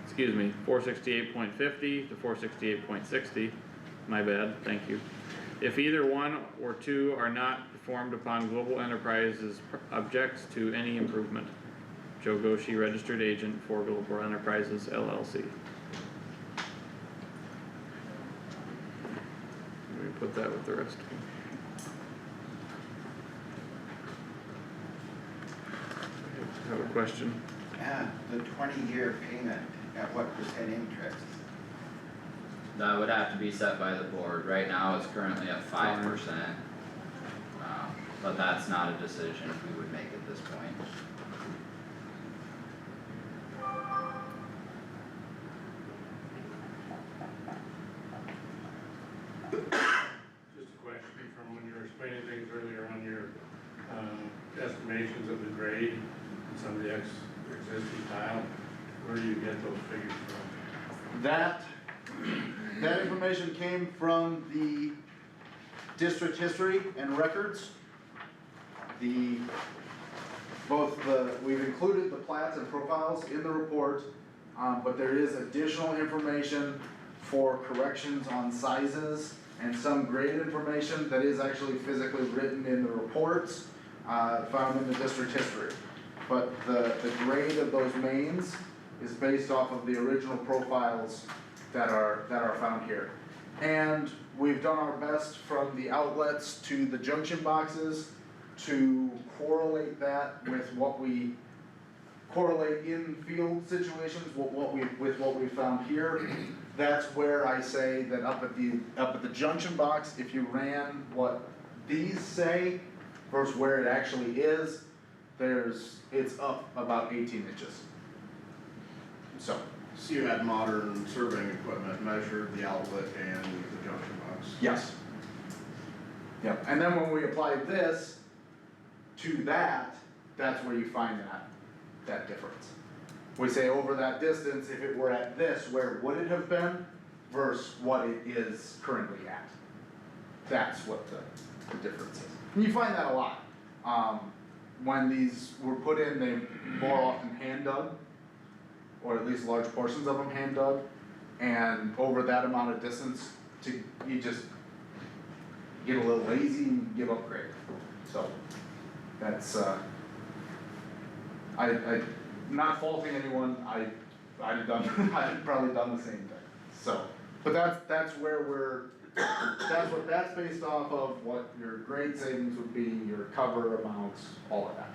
Excuse me, 468.50 to 468.60, my bad, thank you. If either one or two are not performed upon Global Enterprises objects to any improvement. Joe Goshi, registered agent for Global Enterprises LLC. We put that with the rest. Have a question? Yeah, the 20-year payment at what percent interest? That would have to be set by the board, right now it's currently at 5%. But that's not a decision we would make at this point. Just a question from when you were explaining things earlier on your, estimations of the grade and some of the existing tile, where do you get those figures from? That information came from the district history and records. We've included the plats and profiles in the report, but there is additional information for corrections on sizes and some grade information that is actually physically written in the reports, found in the district history. But the grade of those mains is based off of the original profiles that are found here. And we've done our best from the outlets to the junction boxes to correlate that with what we correlate in field situations, with what we found here, that's where I say that up at the junction box, if you ran what these say versus where it actually is, it's up about 18 inches. So, So you had modern surveying equipment measured the outlet and the junction box? yes. Yep, and then when we apply this to that, that's where you find that difference. We say over that distance, if it were at this, where would it have been versus what it is currently at? That's what the difference is. And you find that a lot. When these were put in, they more often hand dug, or at least large portions of them hand dug, and over that amount of distance, you just get a little lazy and give up grade. So that's I not faulting anyone. I've probably done the same thing. So, but that's where that's what that's based off of, what your grade savings would be, your cover amounts, all of that.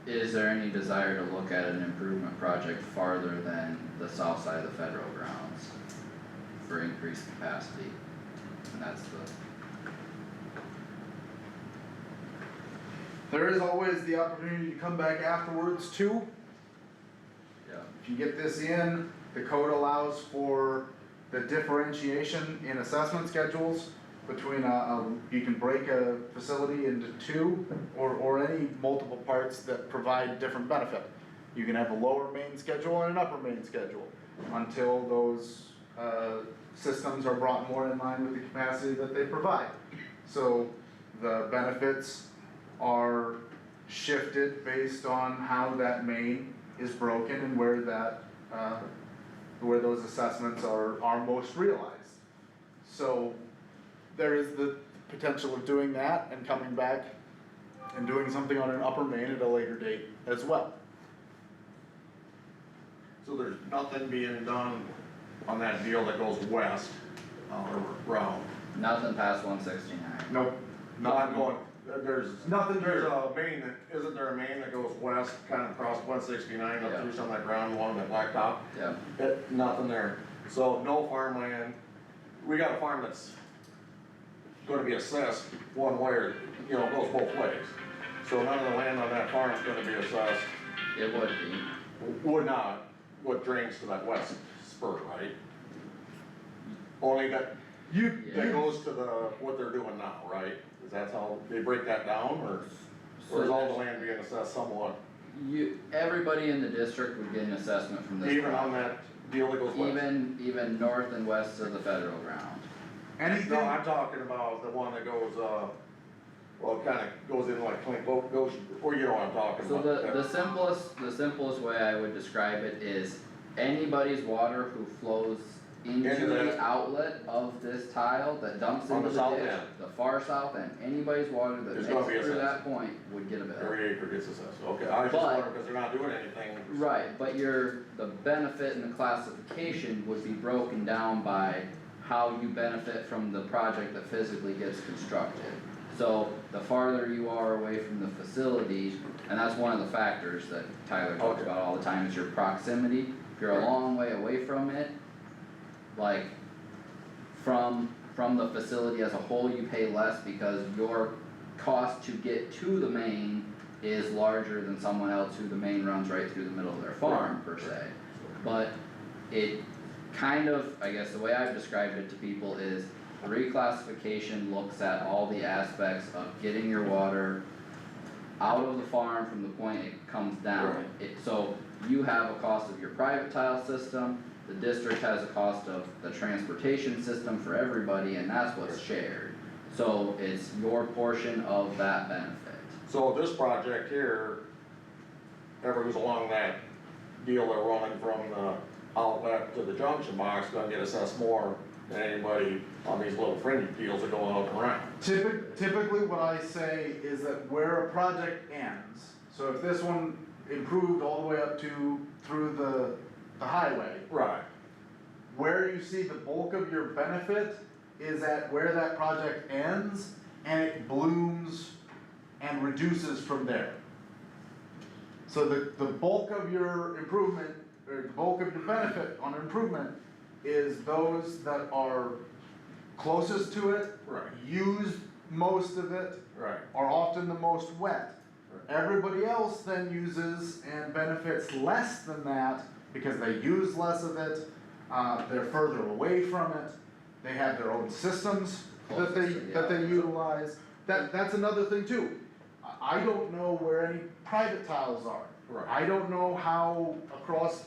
Is there any desire to look at an improvement project farther than the south side of the federal grounds for increased capacity? And that's There is always the opportunity to come back afterwards too. yeah, If you get this in, the code allows for the differentiation in assessment schedules between you can break a facility into two or any multiple parts that provide different benefit. You can have a lower main schedule and an upper main schedule until those systems are brought more in line with the capacity that they provide. So the benefits are shifted based on how that main is broken and where those assessments are most realized. So there is the potential of doing that and coming back and doing something on an upper main at a later date as well. So there's nothing being done on that deal that goes west, or round? nothing past 169. Nope. Not going, there's Nothing there's here. a main that, isn't there a main that goes west, kind of across 169 up Yeah. through some of that ground along that blacktop? Yeah, Nothing there, so no farmland, we got a farm that's gonna be assessed one way or, goes both ways. So none of the land on that farm is gonna be assessed, it would be. would not, what drains to that west spur, right? Only that Yeah. goes to what they're doing now, right? Is that how, they break that down, or So is all the there's- land being assessed somewhat? Everybody in the district would get an assessment from this. Even on that deal that goes west? Even north and west of the federal ground. Anything? No, I'm talking about the one that goes, well, it kinda goes in like Clean Boat, goes, or you know what I'm talking So about. the simplest way I would describe it is anybody's water who flows into Into the that- outlet of this tile that dumps On into the the south ditch, end. the far south end, anybody's water that Is makes gonna be it through that assessed. point would get a bill. Every acre gets assessed, okay, I was just But- wondering, cause they're not doing anything. Right, but the benefit and the classification would be broken down by how you benefit from the project that physically gets constructed. So the farther you are away from the facility, and that's one of the factors that Tyler talks Okay. about all the time, is your proximity. If you're a long way away from it, like from the facility as a whole, you pay less because your cost to get to the main is larger than someone else who the main runs right through the middle of their farm per se. But it kind of, I guess the way I've described it to people is reclassification looks at all the aspects of getting your water out of the farm from the point it comes down. So you have a cost of your private tile system, the district has a cost of the transportation system for everybody, and that's what's shared. So it's your portion of that benefit. So this project here, ever goes along that deal they're running from the outlet to the junction box, gonna get assessed more than anybody on these little fringe deals that go out and around. Typically what I say is that where a project ends, so if this one improved all the way up to, through the highway, Right. where you see the bulk of your benefit is at where that project ends, and it blooms and reduces from there. So the bulk of your improvement, or the bulk of your benefit on improvement is those that are closest to it, Right. use most of it, Right. are often the most wet. Right. Everybody else then uses and benefits less than that because they use less of it, they're further away from it, they have their own systems that they utilize. That's another thing too. I don't know where any private tiles are. Right. I don't know how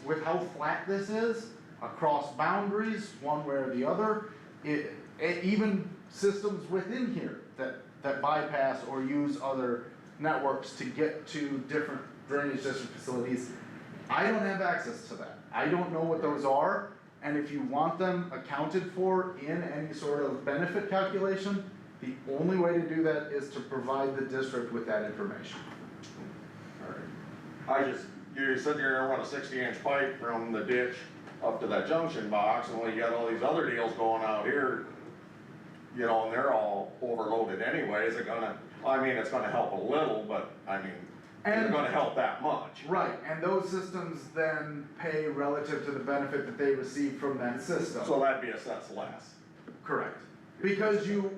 with how flat this is, across boundaries, one way or the other. Even systems within here that bypass or use other networks to get to different drainage district facilities. I don't have access to that. I don't know what those are, and if you want them accounted for in any sort of benefit calculation, the only way to do that is to provide the district with that information. Alright. You sit there and run a 60-inch pipe from the ditch up to that junction box, and when you got all these other deals going out here, you know, and they're all overloaded anyway, is it gonna, I mean, it's gonna help a little, but, I mean, it's gonna help that much. Right, and those systems then pay relative to the benefit that they receive from that system. So that'd be assessed less. Correct. Because you're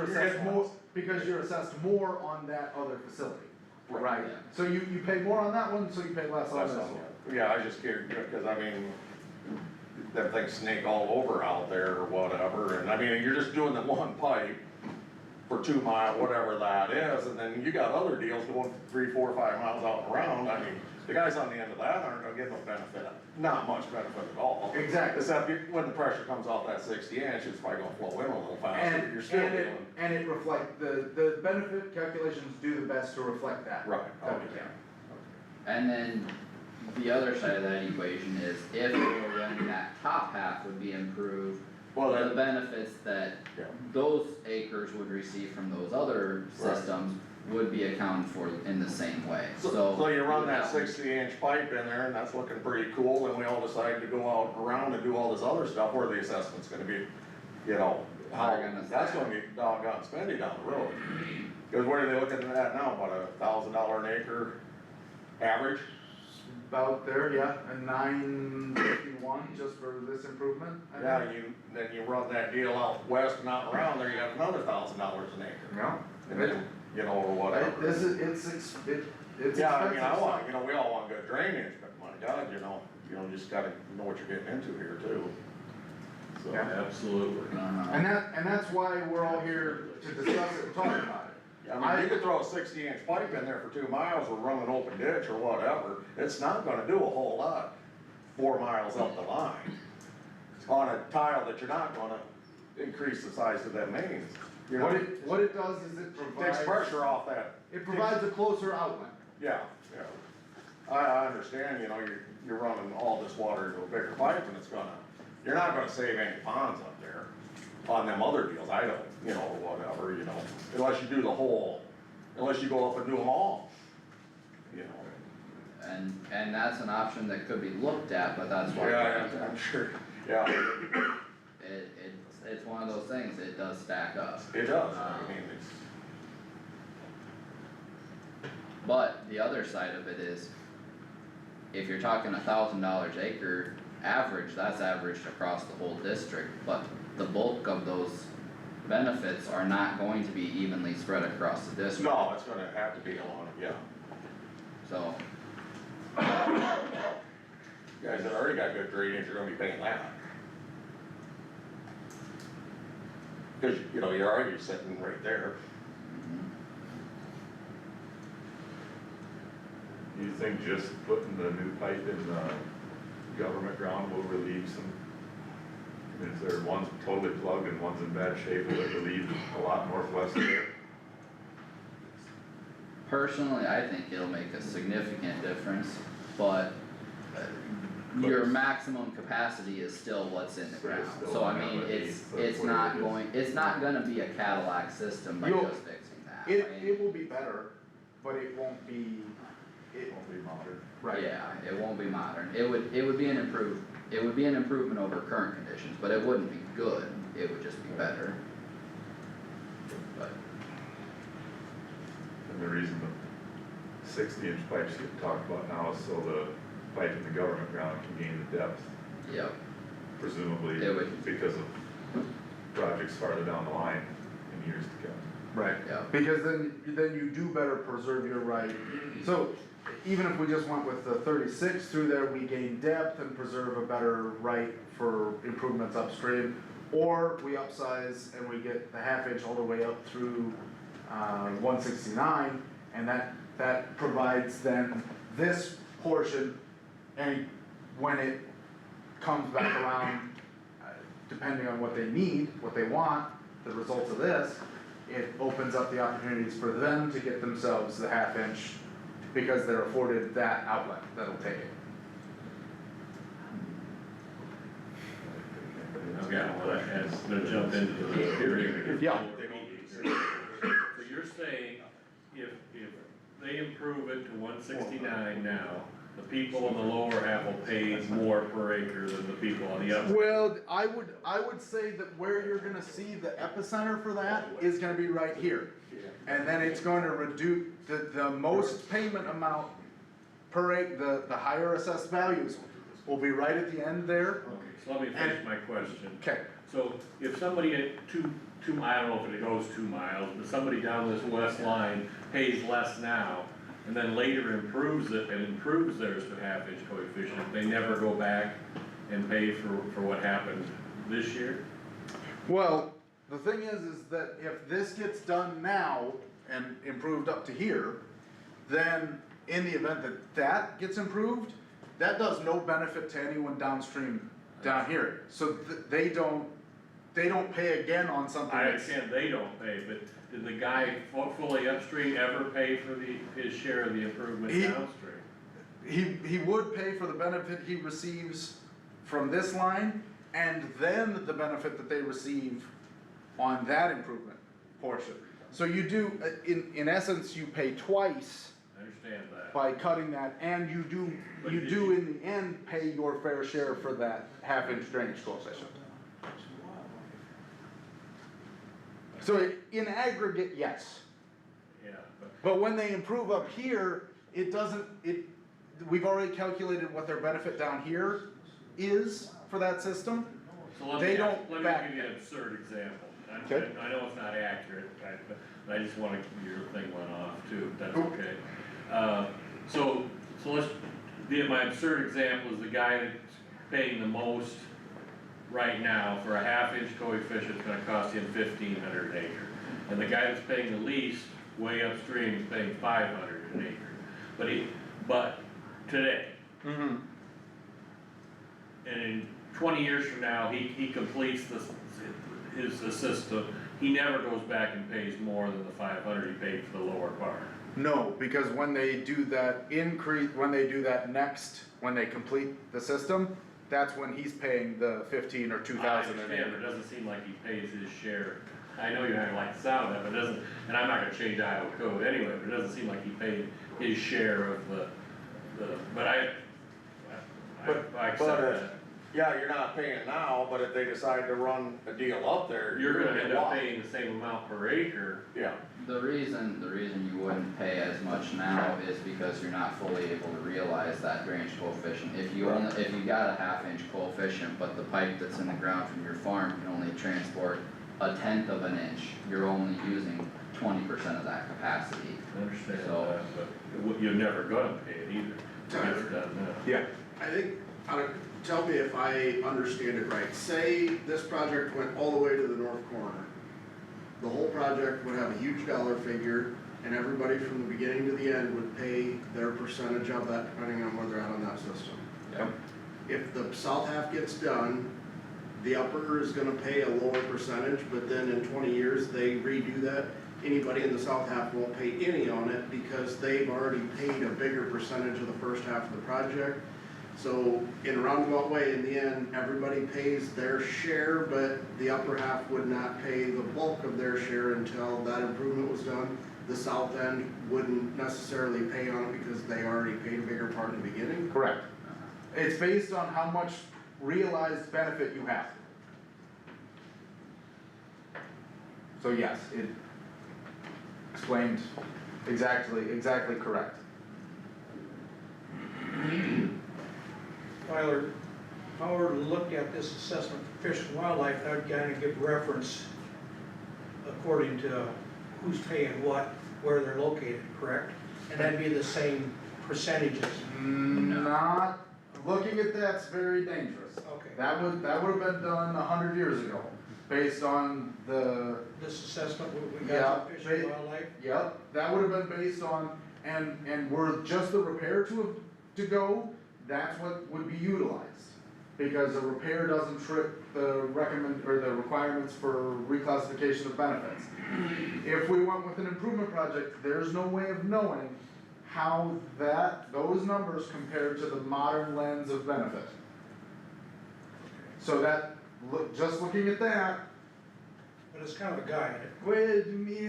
assessed more on that other facility. Right, so you pay more on that one, so you pay less on this one. Yeah, I just cared, because I mean, that things snake all over out there or whatever, and I mean, you're just doing the one pipe for 2 mile, whatever that is, and then you got other deals going 3, 4, 5 miles out and around. I mean, the guys on the end of that aren't gonna get no benefit, not much benefit at all. Exactly. Except when the pressure comes off that 60-inch, it's probably gonna flow in a little faster, you're still doing. And it reflect, the benefit calculations do the best to reflect that. Right, That we okay. can. And then the other side of that equation is if we were running that top half would be improved, Well, the then, benefits that yeah. those acres would receive from those other Right. systems would be accounted for in the same way, so. So you run that 60-inch pipe in there, and that's looking pretty cool, and we all decide to go out around and do all this other stuff, where the assessment's gonna be, you know, how, They're gonna that's say. gonna be doggone spendy down the road. Cause what are they looking at now, about $1,000 an acre average? About there, yeah, and 951 just for this improvement, I Yeah, think. then you run that deal out west and out around there, you have another $1,000 an acre, Yeah. and then, you know, or whatever. It's expensive. Yeah, I mean, I want, you know, we all want good drainage, but my God, you know, you just gotta know what you're getting into here too. So, Yeah. Absolutely. And that's why we're all here to discuss it and talk about it. I mean, you could throw a 60-inch pipe in there for 2 miles or run an open ditch or whatever, it's not gonna do a whole lot 4 miles up the line. On a tile that you're not gonna increase the size of them mains. You know, What it does is it provides. takes pressure off that. It provides a closer outlet. Yeah, yeah. I understand, you know, you're running all this water into a bigger pipe and you're not gonna save any ponds up there on them other deals, I don't, you know, or whatever, you know, unless you do unless you go up and do them all, you know. And that's an option that could be looked at, but that's why. Yeah, I'm sure, yeah, It's one of those things, it does stack up. it does, I mean, it's, But the other side of it is, if you're talking $1,000 acre average, that's averaged across the whole district, but the bulk of those benefits are not going to be evenly spread across the district. no, it's gonna have to be along, yeah. So, You guys that already got good drainage, you're gonna be paying that. Cause, you know, you're already sitting right there. Do you think just putting the new pipe in the government ground will relieve some? I mean, is there one's totally plugged and one's in bad shape, will it relieve a lot northwest of there? personally, I think it'll make a significant difference, but your maximum capacity is still what's in the ground. So I mean, it's not gonna be a Cadillac system by just fixing that. It will be better, but it won't be, It won't be modern. right. Yeah, it won't be modern. It would be an improvement over current conditions, but it wouldn't be good. It would just be better. But And the reason the 60-inch pipes get talked about now is so the pipe in the government ground can gain the depth, Yep, presumably It would- because of projects farther down the line in years to come. Right. yep, Because then you do better preserve your right. So even if we just went with the 36 through there, we gain depth and preserve a better right for improvements upstream. Or we upsize and we get the half inch all the way up through 169, and that provides then this portion, and when it comes back around, depending on what they need, what they want, the results of this, it opens up the opportunities for them to get themselves the half inch because they're afforded that outlet that'll take it. Okay, well, I'm gonna jump into the hearing. Yeah. So you're saying if they improve it to 169 now, the people in the lower half will pay more per acre than the people on the upper? Well, I would say that where you're gonna see the epicenter for that is gonna be right here. And then it's going to reduce, the most payment amount per acre, the higher assessed values will be right at the end there. Okay, so let me finish my question. Okay. So if somebody at two, I don't know if it goes 2 miles, but somebody down this west line pays less now, and then later improves it and improves theirs to half-inch coefficient, they never go back and pay for what happened this year? Well, the thing is that if this gets done now and improved up to here, then in the event that that gets improved, that does no benefit to anyone downstream down here. So they don't pay again on something I that's. understand they don't pay, but did the guy fully upstream ever pay for his share of the improvement He- downstream? He would pay for the benefit he receives from this line, and then the benefit that they receive on that improvement portion. So you do, in essence, you pay twice I understand that. by cutting that, and you do in the end pay your fair share for that half-inch drainage coefficient. So in aggregate, yes. Yeah, But when they improve up here, we've already calculated what their benefit down here is for that system. so let They me don't back- give you an absurd example. Okay. I know it's not accurate, but I just wanna, your thing went off too, if that's Cool. okay. So my absurd example is the guy that's paying the most right now for a half-inch coefficient is gonna cost him 1,500 an acre. And the guy that's paying the least, way upstream, is paying 500 an acre. But today, Mm-hmm. and in 20 years from now, he completes the system, he never goes back and pays more than the 500 he paid for the lower part. No, because when they do that when they complete the system, that's when he's paying the 15 or 2,000 I an understand, but acre. it doesn't seem like he pays his share. I know you're not gonna like the sound of it, but it doesn't, and I'm not gonna change Iowa code anyway, but it doesn't seem like he paid his share of but I accept that. Yeah, you're not paying now, but if they decide to run a deal up there. You're gonna end up get paying the same amount per acre. Yeah, the reason you wouldn't pay as much now is because you're not fully able to realize that drainage coefficient. If you got a half-inch coefficient, but the pipe that's in the ground from your farm can only transport 1/10 of an inch, you're only using 20% of that capacity. I understand So- that, but you're never gonna pay it either. It's done now. Yeah. I think, tell me if I understand it right, say this project went all the way to the north corner. The whole project would have a huge dollar figure, and everybody from the beginning to the end would pay their percentage of that, depending on where they're at on that system. Yep. If the south half gets done, the upper is gonna pay a lower percentage, but then in 20 years, they redo that. Anybody in the south half won't pay any on it because they've already paid a bigger percentage of the first half of the project. So in a roundabout way, in the end, everybody pays their share, but the upper half would not pay the bulk of their share until that improvement was done. The south end wouldn't necessarily pay on it because they already paid a bigger part in the beginning. Correct. It's based on how much realized benefit you have. So yes, it explained exactly correct. Tyler, if I were to look at this assessment for Fish and Wildlife, that would kind of give reference according to who's paying what, where they're located, correct? And that'd be the same percentages. Not, looking at that's very dangerous. Okay. That would have been done 100 years ago, based on the, This assessment we Yeah, got for Fish and they- Wildlife? yep, that would have been based on, and were just the repair to go, that's what would be utilized. Because a repair doesn't trip the the requirements for reclassification of benefits. If we went with an improvement project, there's no way of knowing how those numbers compare to the modern lens of benefit. So that, just looking at that, But it's kind of a guide. with me,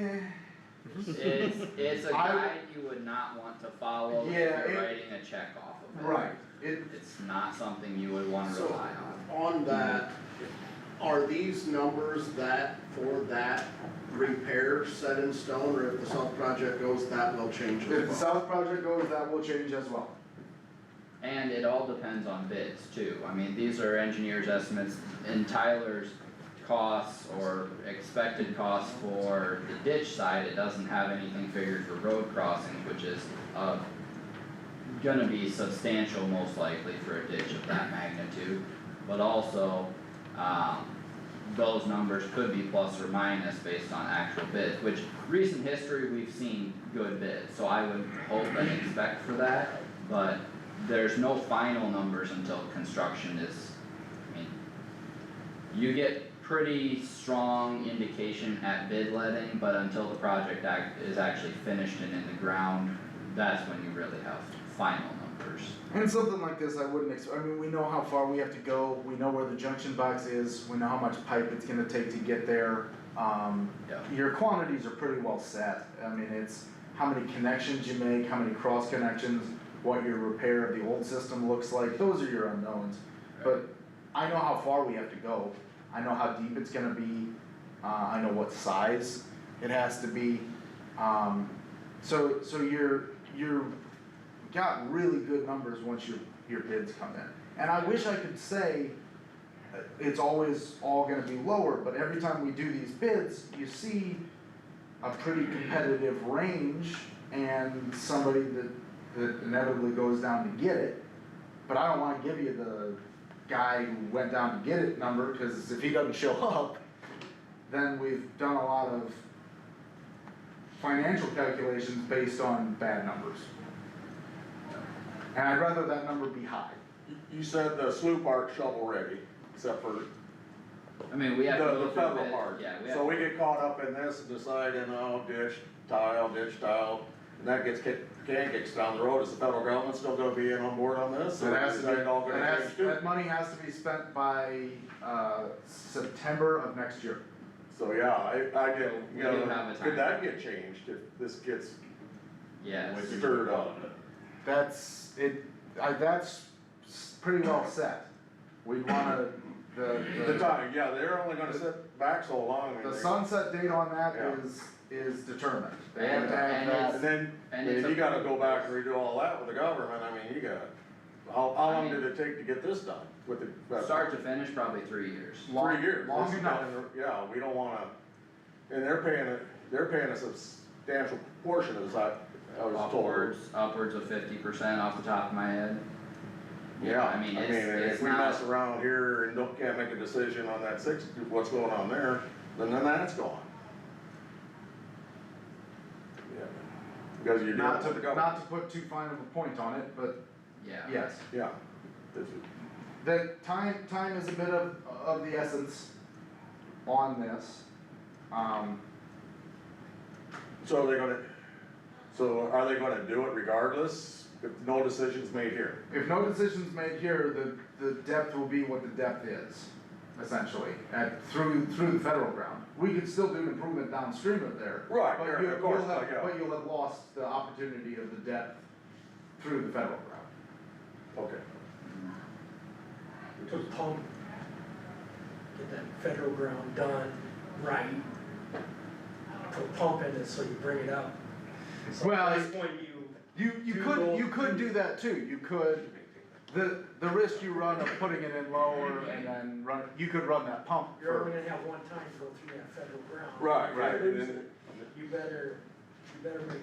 It's a guide you would not want to follow if Yeah, you're it- writing a check off of it. right, It's not something you would wanna So- rely on. On that, are these numbers for that repair set in stone, or if the south project goes, that will change as well? if the south project goes, that will change as well. And it all depends on bids too. I mean, these are engineers' estimates in Tyler's costs or expected costs for the ditch side. It doesn't have anything figured for road crossings, which is, gonna be substantial most likely for a ditch of that magnitude. But also, those numbers could be plus or minus based on actual bids, which recent history, we've seen good bids. So I would hope and expect for that, but there's no final numbers until construction is, I mean, you get pretty strong indication at bid letting, but until the project is actually finished and in the ground, that's when you really have final numbers. And something like this, I wouldn't I mean, we know how far we have to go, we know where the junction box is, we know how much pipe it's gonna take to get there. Yeah. Your quantities are pretty well set, I mean, it's how many connections you make, how many cross connections, what your repair of the old system looks like, those are your unknowns. But I know how far we have to go, I know how deep it's gonna be, I know what size it has to be. So you're got really good numbers once your bids come in. And I wish I could say it's always all gonna be lower, but every time we do these bids, you see a pretty competitive range and somebody that inevitably goes down to get it. But I don't wanna give you the guy who went down to get it number, cause if he doesn't show up, then we've done a lot of financial calculations based on bad numbers. And I'd rather that number be high. You said the slough part's shovel ready, except for I mean, we have to go the through federal bid, part. yeah, we have. So we get caught up in this and deciding, oh, ditch tile, and that gets can kicks down the road. Is the federal government still gonna be in on board on this? Or is that all gonna change too? That money has to be spent by, September of next year. So, yeah, I get, We do have a could that time. get changed if this gets Yes. stirred up? That's pretty well set. We wanna, The time, yeah, they're only gonna sit back so long. the sunset date on that Yeah. is determined. They have to have And that. And then, And it's you a- gotta go back and redo all that with the government, I mean, you got, how long did it take to get this done with the? Start to finish, probably 3 years. 3 years. Long This is enough. done in- Yeah, we don't wanna, and they're paying a substantial portion of this, I was told. Upwards of 50% off the top of my head. Yeah, I mean, it's if we not- mess around here and can't make a decision on that what's going on there, then that's gone. Yeah, because you're dealing Not with the to, government. not to put too fine of a point on it, but Yeah. yes. Yeah. This is- The time is a bit of the essence on this. So are they gonna do it regardless, if no decision's made here? If no decision's made here, the depth will be what the depth is, essentially, through the federal ground. We could still do an improvement downstream of there. Right, But yeah, you'll of course, have, yeah. but you'll have lost the opportunity of the depth through the federal ground. Okay. To pump, get that federal ground done right, put pump in it so you bring it up. So Well, at this point, you could do that too, you could, the risk you run of putting it in lower and then you could run that pump you're only for, gonna have one time go through that federal ground. Right, If right. you lose it, You better make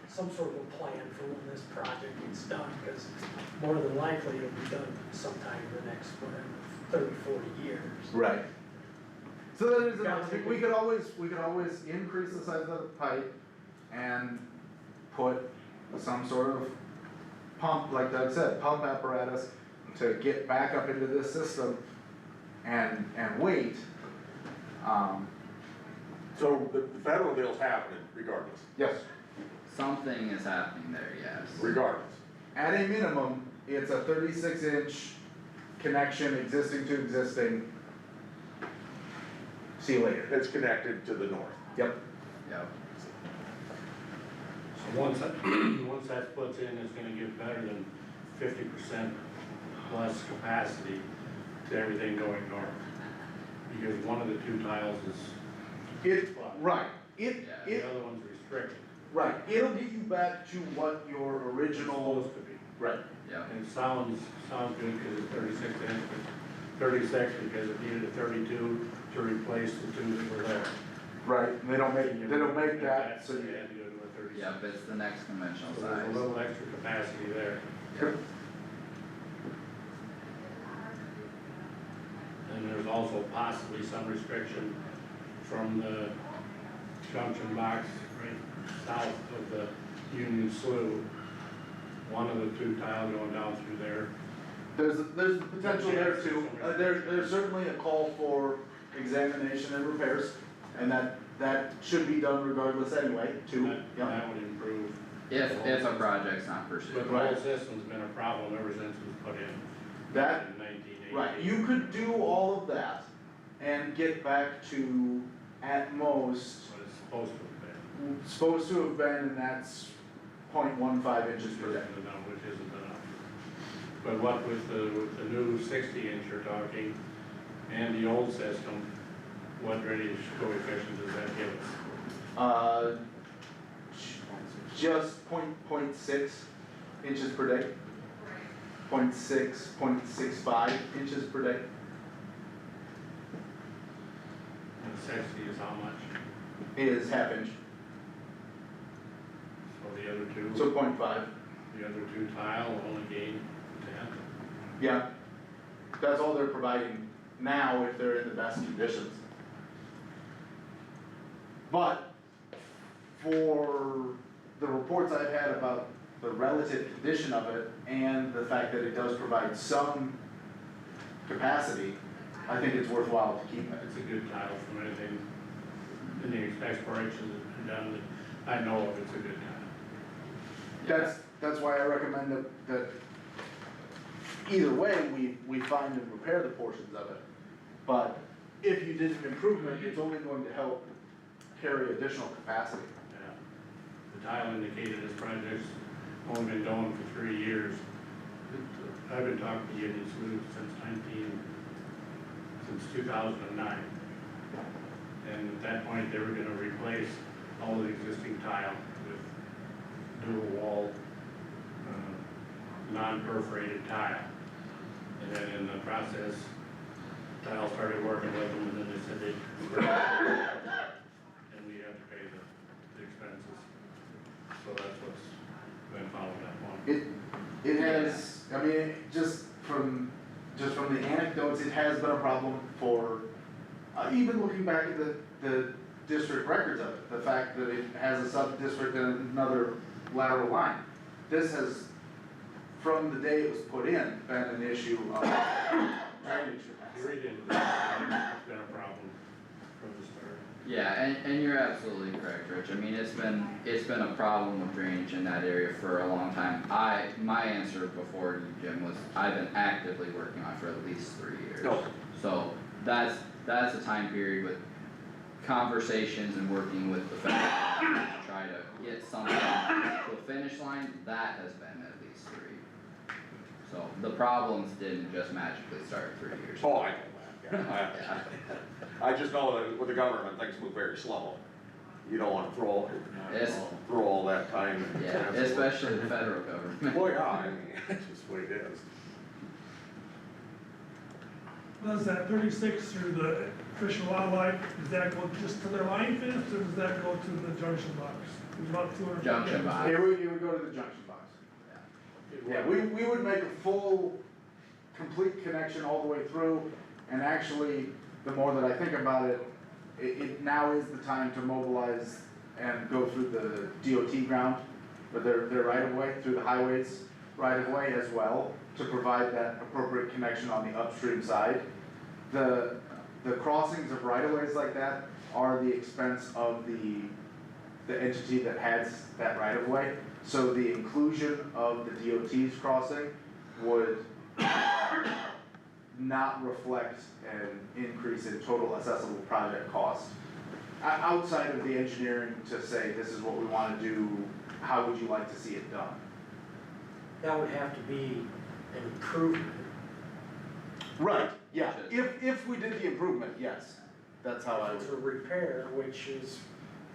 some sort of a plan for when this project gets done, because more than likely it'll be done sometime in the next, whatever, 30, 40 years. right. So that is, Gotta take we could always increase the size of the pipe and put some sort of pump, like Doug said, pump apparatus to get back up into this system and wait. So the federal deal's happening regardless, Yes, Something is happening there, yes. regardless. at a minimum, it's a 36-inch connection, existing to existing. See you later. It's connected to the north. Yep. Yep. So once that's put in, it's gonna give better than 50% plus capacity to everything going north. Because one of the two tiles is plugged. Right, The other one's restricted. right, it'll get you back to what your original, Supposed to be. right, Yep. And it sounds good because it's 36 inch, but 36 because it needed a 32 to replace the two that were there. right, and they don't make that, so They you, had to go to a 36. Yep, it's the next conventional So there's size. a little extra capacity there. Yep. And there's also possibly some restriction from the junction box right south of the Union Slough. One of the two tile going down through there. there's the potential there too. There's certainly a call for examination and repairs, and that should be done regardless anyway, too, yeah. That would improve. If a project's not pursued. But the whole system's been a problem ever since it was put in. That, In 1980. right, you could do all of that and get back to, at most, What it's supposed to have been. supposed to have been, and that's 0.15 inches per day. Which isn't enough. But what with the new 60-inch you're talking, and the old system, what drainage coefficient does that give us? Just 0.6 inches per day. 0.65 inches per day. And 60 is how much? Is half inch, So the other two? so 0.5. The other two tile will only gain 10. Yeah, that's all they're providing now if they're in the best conditions. But for the reports I've had about the relative condition of it and the fact that it does provide some capacity, I think it's worthwhile to keep it. It's a good tile from anything, any exploration that's been done that I know of, it's a good tile. That's why I recommend that either way, we find and repair the portions of it. But if you did an improvement, it's only going to help carry additional capacity. Yeah. The tile indicated this project's only been going for 3 years. I've been talking to Union Slough since 2009. And at that point, they were gonna replace all the existing tile with dual wall, non-perforated tile. And then in the process, tile started working with them, and then they said they'd and we had to pay the expenses. So that's what's been followed up on. It has, I mean, just from the anecdotes, it has been a problem for, even looking back at the district records of it, the fact that it has a sub-district and another lateral line. This has, from the day it was put in, been an issue of drainage You read into that, it's been a problem from the start. Yeah, and you're absolutely correct, Rich. I mean, it's been a problem with drainage in that area for a long time. My answer before you, Jim, was I've been actively working on it for at least 3 years. No. So that's a time period with conversations and working with the federal government to try to get something to a finish line. That has been at least 3. So the problems didn't just magically start 3 years ago. Oh, I know that, yeah. I just know that with the government, things move very slow. you don't wanna Yes. throw all that time. and Yeah, effort. especially the federal government. Well, yeah, I mean, that's just the way it is. Does that 36 through the Fish and Wildlife, does that go just to their line fence, or does that go to the junction box? It's about 200. Junction box. It would go to the junction box. Yeah, we would make a full, complete connection all the way through, and actually, the more that I think about it, it now is the time to mobilize and go through the DOT ground, or their right of way, through the highways right of way as well, to provide that appropriate connection on the upstream side. The crossings of right of ways like that are the expense of the entity that has that right of way. So the inclusion of the DOT's crossing would not reflect an increase in total accessible project cost. Outside of the engineering to say, this is what we wanna do, how would you like to see it done? That would have to be an improvement. Right, yeah, if we did the improvement, yes, that's how I If it's would. a repair, which is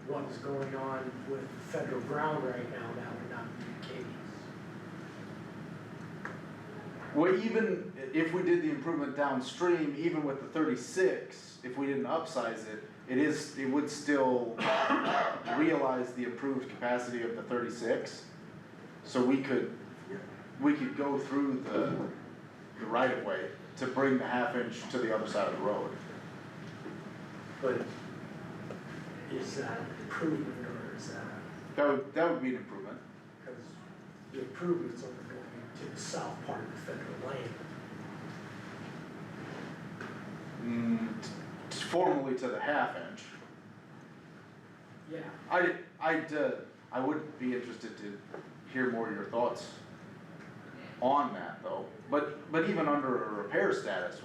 what is going on with federal ground right now, that would not be the case. Well, even if we did the improvement downstream, even with the 36, if we didn't upsize it, it would still realize the improved capacity of the 36. So we could go through the right of way to bring the half-inch to the other side of the road. But is that an improvement or is that, That would be an improvement. because the improvement's only going to the south part of the federal land. Formally to the half-inch. Yeah, I would be interested to hear more of your thoughts on that though. But even under a repair status,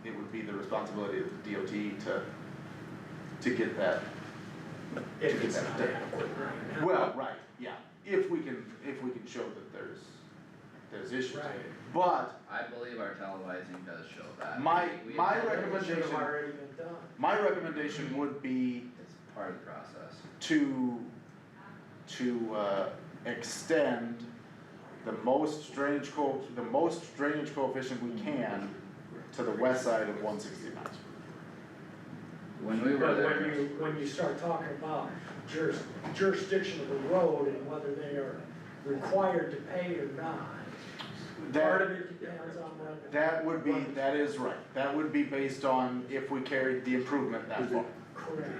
it would be the responsibility of the DOT to get that. if it's not adequate right now. Well, right, yeah, if we can show that there's issues. Right. But I believe our televising does show that. my We- my we- It should recommendation, have already been done. my recommendation would be It's part of the process. to extend the most drainage coefficient we can to the west side of 169. When we were But there, when you start talking about jurisdiction of the road and whether they are required to pay or not, part of it depends on whether. That is right, that would be based on if we carried the improvement that far. Correct.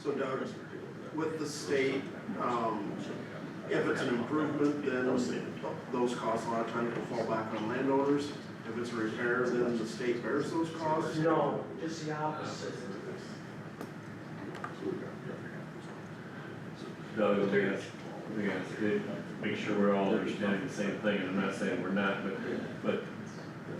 So Doug, with the state, if it's an improvement, then those costs a lot of times will fall back on landowners. If it's a repair, then the state bears those costs? No, just the opposite. Doug, let me ask, make sure we're all understanding the same thing, and I'm not saying we're not, but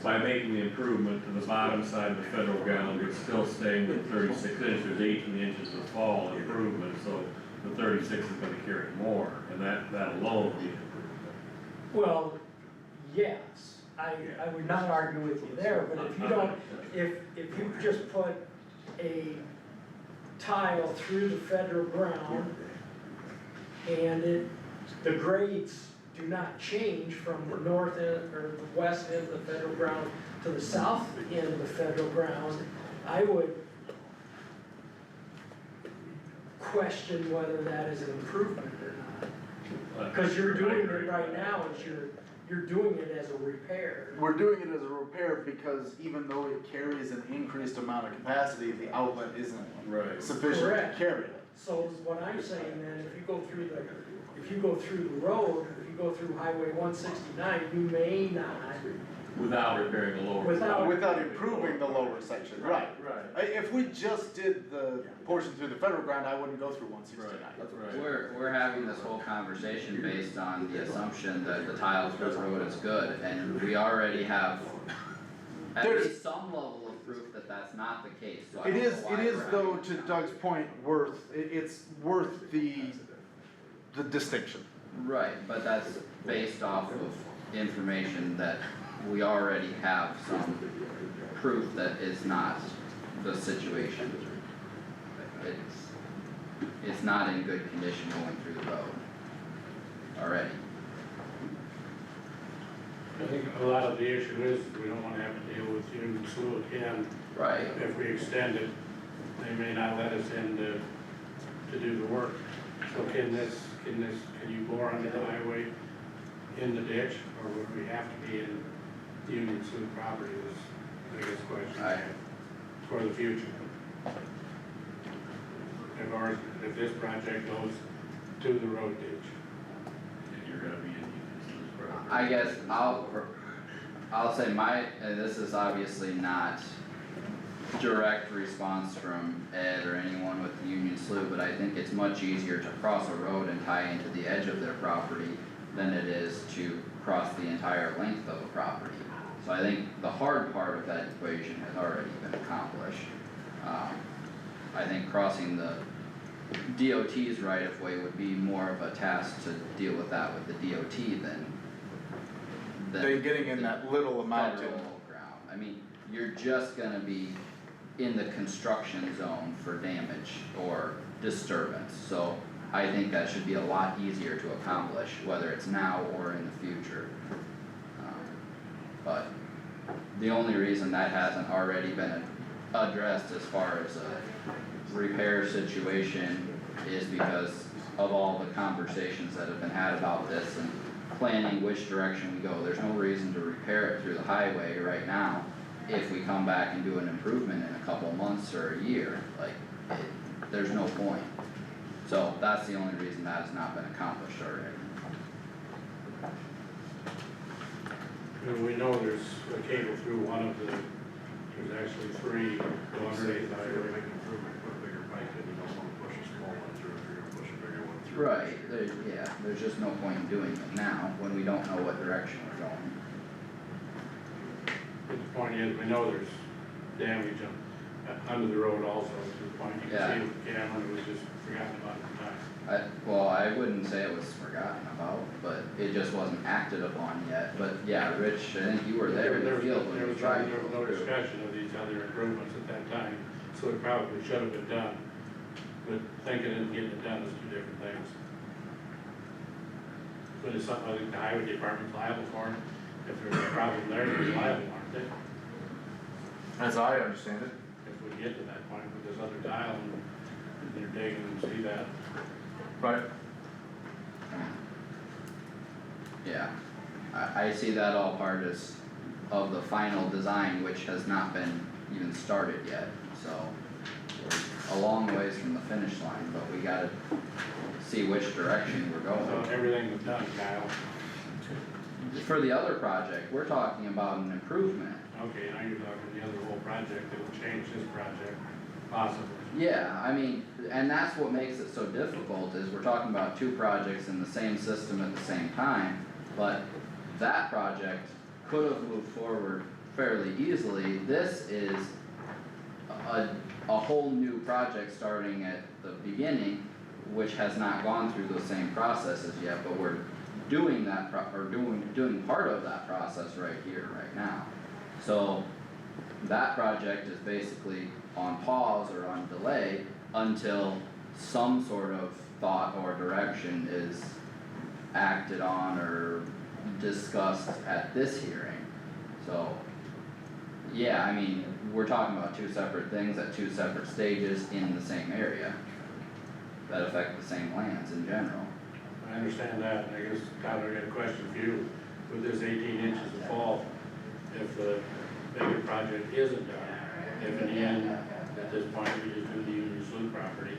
by making the improvement to the bottom side of the federal ground, it's still staying with 36 inches, there's 18 inches of fall improvement, so the 36 is gonna carry more, and that alone would be an improvement. Well, yes, I would not argue with you there, but if you don't, if you just put a tile through the federal ground and the grades do not change from the north end or the west end of the federal ground to the south end of the federal ground, I would question whether that is an improvement or not. Cause you're doing it right now, is you're doing it as a repair. We're doing it as a repair because even though it carries an increased amount of capacity, the outlet isn't Right. sufficient to Correct. carry it. So what I'm saying then, if you go through the road, if you go through Highway 169, you may not, Without repairing the lower. Without improving the lower section, right. Right. If we just did the portion through the federal ground, I wouldn't go through 169. we're having this whole conversation based on the assumption that the tile through the road is good, and we already have at There's- least some level of proof that that's not the case, so I It don't is, know why it is we're though, having to Doug's point, it's worth the distinction. Right, but that's based off of information that we already have some proof that is not the situation. It's, it's not in good condition going through the road already. I think a lot of the issue is we don't wanna have to deal with Union Slough again. Right. If we extend it, they may not let us in to do the work. So can you bore under the highway in the ditch, or would we have to be in Union Slough property is the biggest question I have for the future. If this project goes to the road ditch. And you're gonna be in Union Slough property. I guess I'll say and this is obviously not direct response from Ed or anyone with the Union Slough, but I think it's much easier to cross a road and tie into the edge of their property than it is to cross the entire length of a property. So I think the hard part of that equation has already been accomplished. I think crossing the DOT's right of way would be more of a task to deal with that with the DOT than They're getting in that little amount federal in. ground. I mean, you're just gonna be in the construction zone for damage or disturbance, so I think that should be a lot easier to accomplish, whether it's now or in the future. But the only reason that hasn't already been addressed as far as a repair situation is because of all the conversations that have been had about this and planning which direction we go. There's no reason to repair it through the highway right now if we come back and do an improvement in a couple months or a year, there's no point. So that's the only reason that has not been accomplished already. And we know there's a cable through one of there's actually three going underneath the highway. Make an improvement, put a bigger pipe in, you don't wanna push a small one through, if you're gonna push a bigger one through. Right, there's just no point in doing it now when we don't know what direction we're going. But the point is, we know there's damage under the road also, to the point you Yeah. can see with the camera, it was just forgotten about at the time. I wouldn't say it was forgotten about, but it just wasn't acted upon yet, but yeah, Rich, I think you were there in the field when There we was tried to no go through. discussion of these other improvements at that time, so it probably should have been done. But thinking and getting it done is two different things. But it's something I think the highway department's liable for, if there's a problem there, they're liable, aren't they? As I understand it. If we get to that point with this other dial and they're digging and see that. Right. Yeah, I see that all part of the final design, which has not been even started yet, so we're a long ways from the finish line, but we gotta see which direction we're So going. everything was done, Kyle. For the other project, we're talking about an improvement. Okay, now you're talking the other whole project that will change this project, possibly. Yeah, I mean, and that's what makes it so difficult, is we're talking about two projects in the same system at the same time, but that project could have moved forward fairly easily. This is a whole new project starting at the beginning, which has not gone through those same processes yet, but we're doing that doing part of that process right here, right now. So that project is basically on pause or on delay until some sort of thought or direction is acted on or discussed at this hearing. So, yeah, I mean, we're talking about two separate things at two separate stages in the same area that affect the same lands in general. I understand that, and I guess, Tyler, I got a question for you. With this 18 inches of fall, if the bigger project isn't done, if in the end, at this point, we just do the Union Slough property,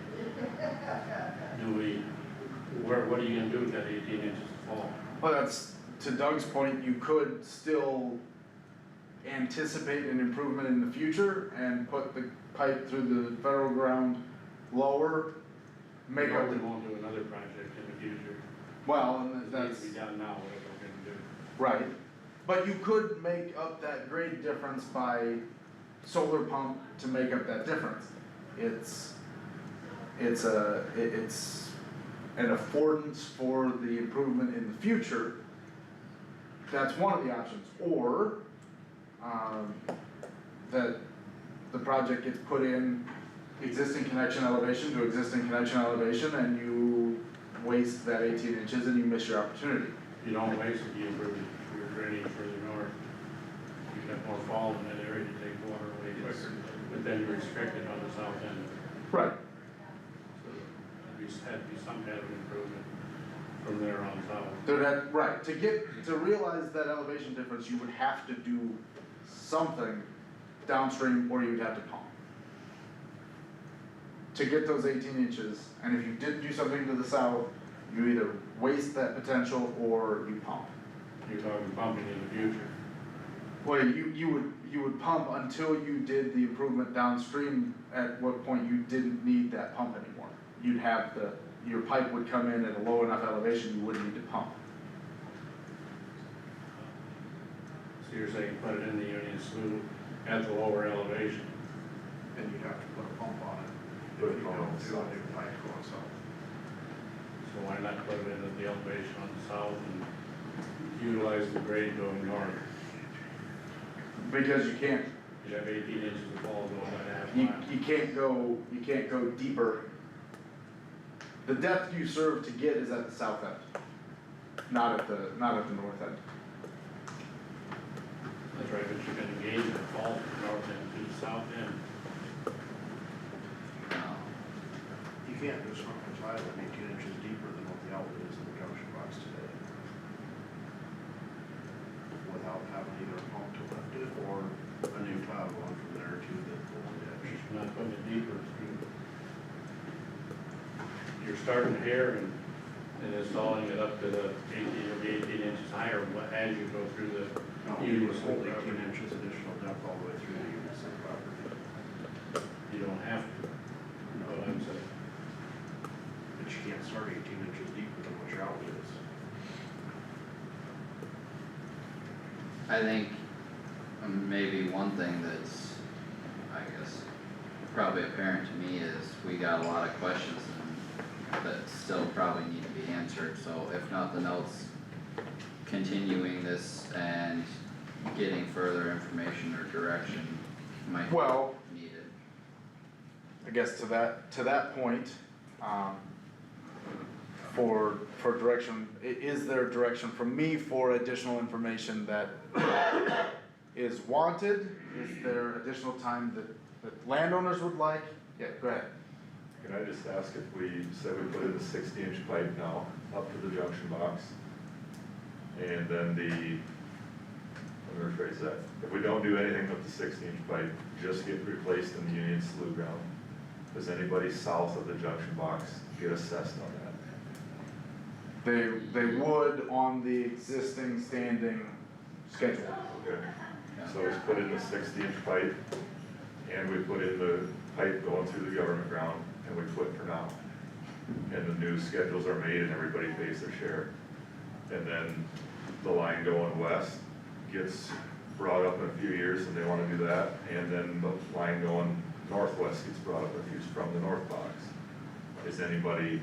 what are you gonna do with that 18 inches of fall? Well, that's, to Doug's point, you could still anticipate an improvement in the future and put the pipe through the federal ground lower, make No, up we the, won't do another project in the future. well, and It needs that's, to be done now, whatever we're gonna do. right. But you could make up that grade difference by solar pump to make up that difference. It's an affordance for the improvement in the future. That's one of the options, or, that the project gets put in existing connection elevation to existing connection elevation, and you waste that 18 inches and you miss your opportunity. You don't waste it, you improve your drainage further north. You have more fall in that area to take water away quicker, but then you're restricted on the south end. Right. So had to be some kind of improvement from there on south. So that, right, to realize that elevation difference, you would have to do something downstream, or you'd have to pump. To get those 18 inches, and if you did do something to the south, you either waste that potential or you pump. You're talking pumping in the future. Well, you would pump until you did the improvement downstream, at what point you didn't need that pump anymore. You'd have your pipe would come in at a low enough elevation, you wouldn't need to pump. So you're saying put it in the Union Slough at the lower elevation. And you'd have to put a pump on it Put if a you pump don't on the do a south. new pipe going south. So why not put it in at the elevation on the south and utilize the grade going north? Because you can't, You have 18 inches of fall going on half mile. you can't go deeper. The depth you serve to get is at the south end, not at the north end. That's right, but you're gonna gain the fall from north end to the south end. You can't do something that's 18 inches deeper than what the outlet is in the junction box today. Without having either a pump to lift it or a new tile going from there to the full ditch. You're not putting it deeper through. You're starting here and installing it up to the 18 inches higher as you go through the No, you Union would Slough hold 18 property. inches additional depth all the way through the Unison property. You don't have to, you know what I'm saying? But you can't start 18 inches deeper than what your outlet is. I think maybe one thing that's, I guess, probably apparent to me is we got a lot of questions that still probably need to be answered, so if nothing else, continuing this and getting further information or direction might be Well, needed. I guess to that point, for direction, is there direction from me for additional information that is wanted? Is there additional time that landowners would like? Yeah, go ahead. Can I just ask if we said we put in a 60-inch pipe now up to the junction box? And then let me rephrase that. If we don't do anything with the 60-inch pipe, just get replaced in the Union Slough ground, does anybody south of the junction box get assessed on that? They would on the existing standing schedule. Okay, so we put in the 60-inch pipe, and we put in the pipe going through the government ground, and we quit for now. And the new schedules are made and everybody pays their share. And then the line going west gets brought up in a few years and they wanna do that, and then the line going northwest gets brought up in a few from the north box. Is anybody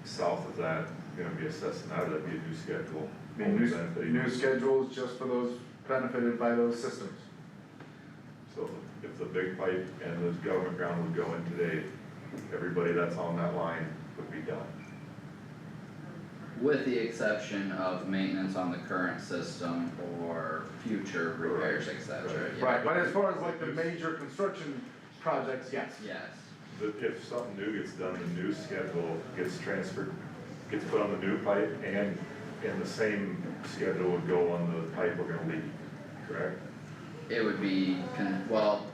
south of that gonna be assessed, now that'd be a new schedule? New schedules just for those benefited by those systems. So if the big pipe and the government ground would go in today, everybody that's on that line would be done. With the exception of maintenance on the current system or future repairs, et cetera. Yeah. Right, but as far as like the major construction projects, yes. Yes, If something new gets done, the new schedule gets transferred, gets put on the new pipe, and the same schedule would go on the pipe we're gonna leave, correct? it would be, well,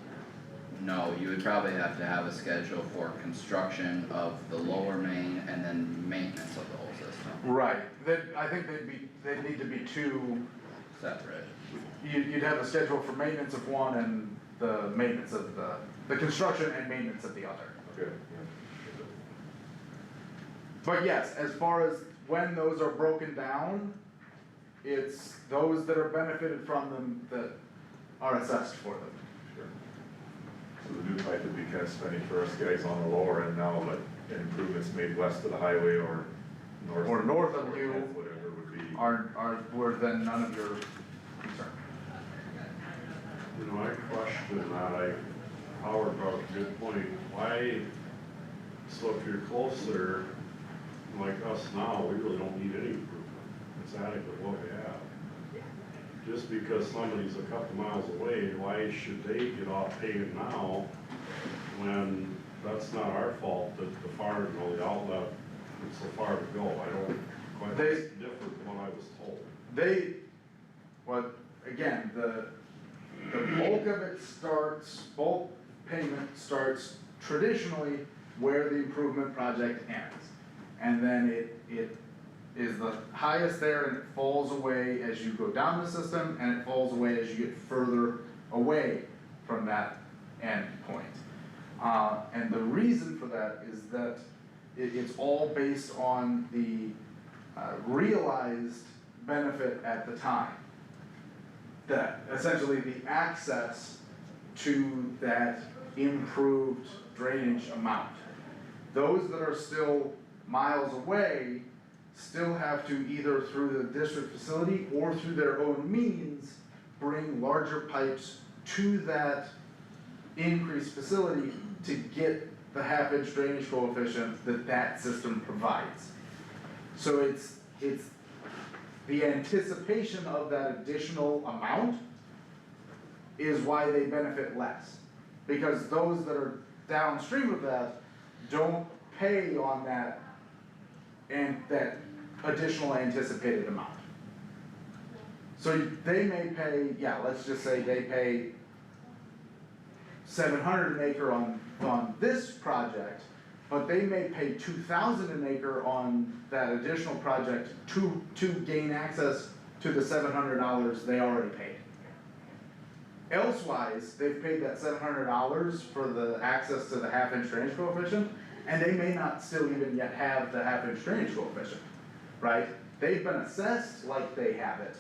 no, you would probably have to have a schedule for construction of the lower main and then maintenance of the whole system, Right, I think they'd need to be two, separate. you'd have a schedule for maintenance of one and the maintenance of the construction and maintenance of the other. Okay, But yes, as far as when those are broken down, it's those that are benefited from them that are assessed for them. sure. So the new pipe would be kind of spendy for us guys on the lower end now, but improvements made west of the highway or north. Or north of you. Whatever would be. Were then none of your concern. My question, and I Howard brought up a good point, why, so if you're closer, like us now, we really don't need any improvement, it's adequate what we have. Just because somebody's a couple miles away, why should they get off paving now, when that's not our fault, that the far, the outlet is so far to go, I don't quite, that's different than what I was told. Again, the bulk of it starts, bulk payment starts traditionally where the improvement project ends. And then it is the highest there and it falls away as you go down the system and it falls away as you get further away from that end point. And the reason for that is that it's all based on the realized benefit at the time. That essentially the access to that improved drainage amount. Those that are still miles away still have to either through the district facility or through their own means bring larger pipes to that increased facility to get the half-inch drainage coefficient that system provides. So it's the anticipation of that additional amount is why they benefit less. Because those that are downstream of that don't pay on that and that additional anticipated amount. So they may pay, let's just say they pay $700 an acre on this project, but they may pay $2,000 an acre on that additional project to gain access to the $700 they already paid. Elsewise, they've paid that $700 for the access to the half-inch drainage coefficient, and they may not still even yet have the half-inch drainage coefficient, right? They've been assessed like they have it,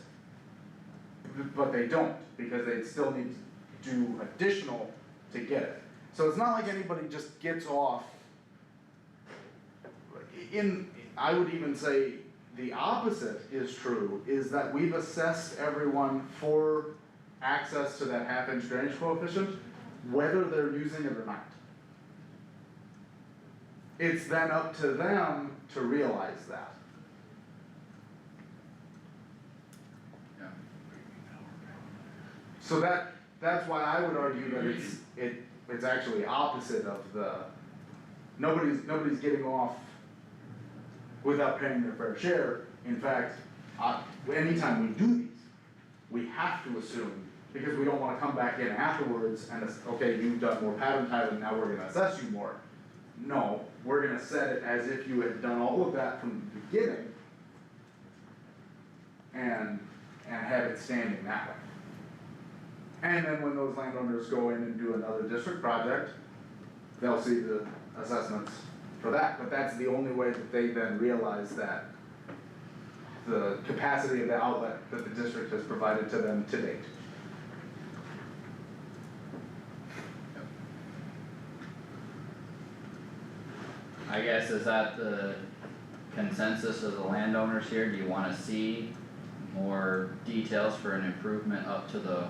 but they don't, because they still need to do additional to get it. So it's not like anybody just gets off. I would even say the opposite is true, is that we've assessed everyone for access to that half-inch drainage coefficient, whether they're using it or not. It's then up to them to realize that. Yeah. So that's why I would argue that it's actually opposite of nobody's getting off without paying their fair share. In fact, anytime we do these, we have to assume, because we don't wanna come back in afterwards and it's, okay, you've done more pattern tiling, now we're gonna assess you more. No, we're gonna set it as if you had done all of that from the beginning and have it standing that way. And then when those landowners go in and do another district project, they'll see the assessments for that, but that's the only way that they then realize that the capacity of the outlet that the district has provided to them to date. I guess, is that the consensus of the landowners here? Do you wanna see more details for an improvement up to the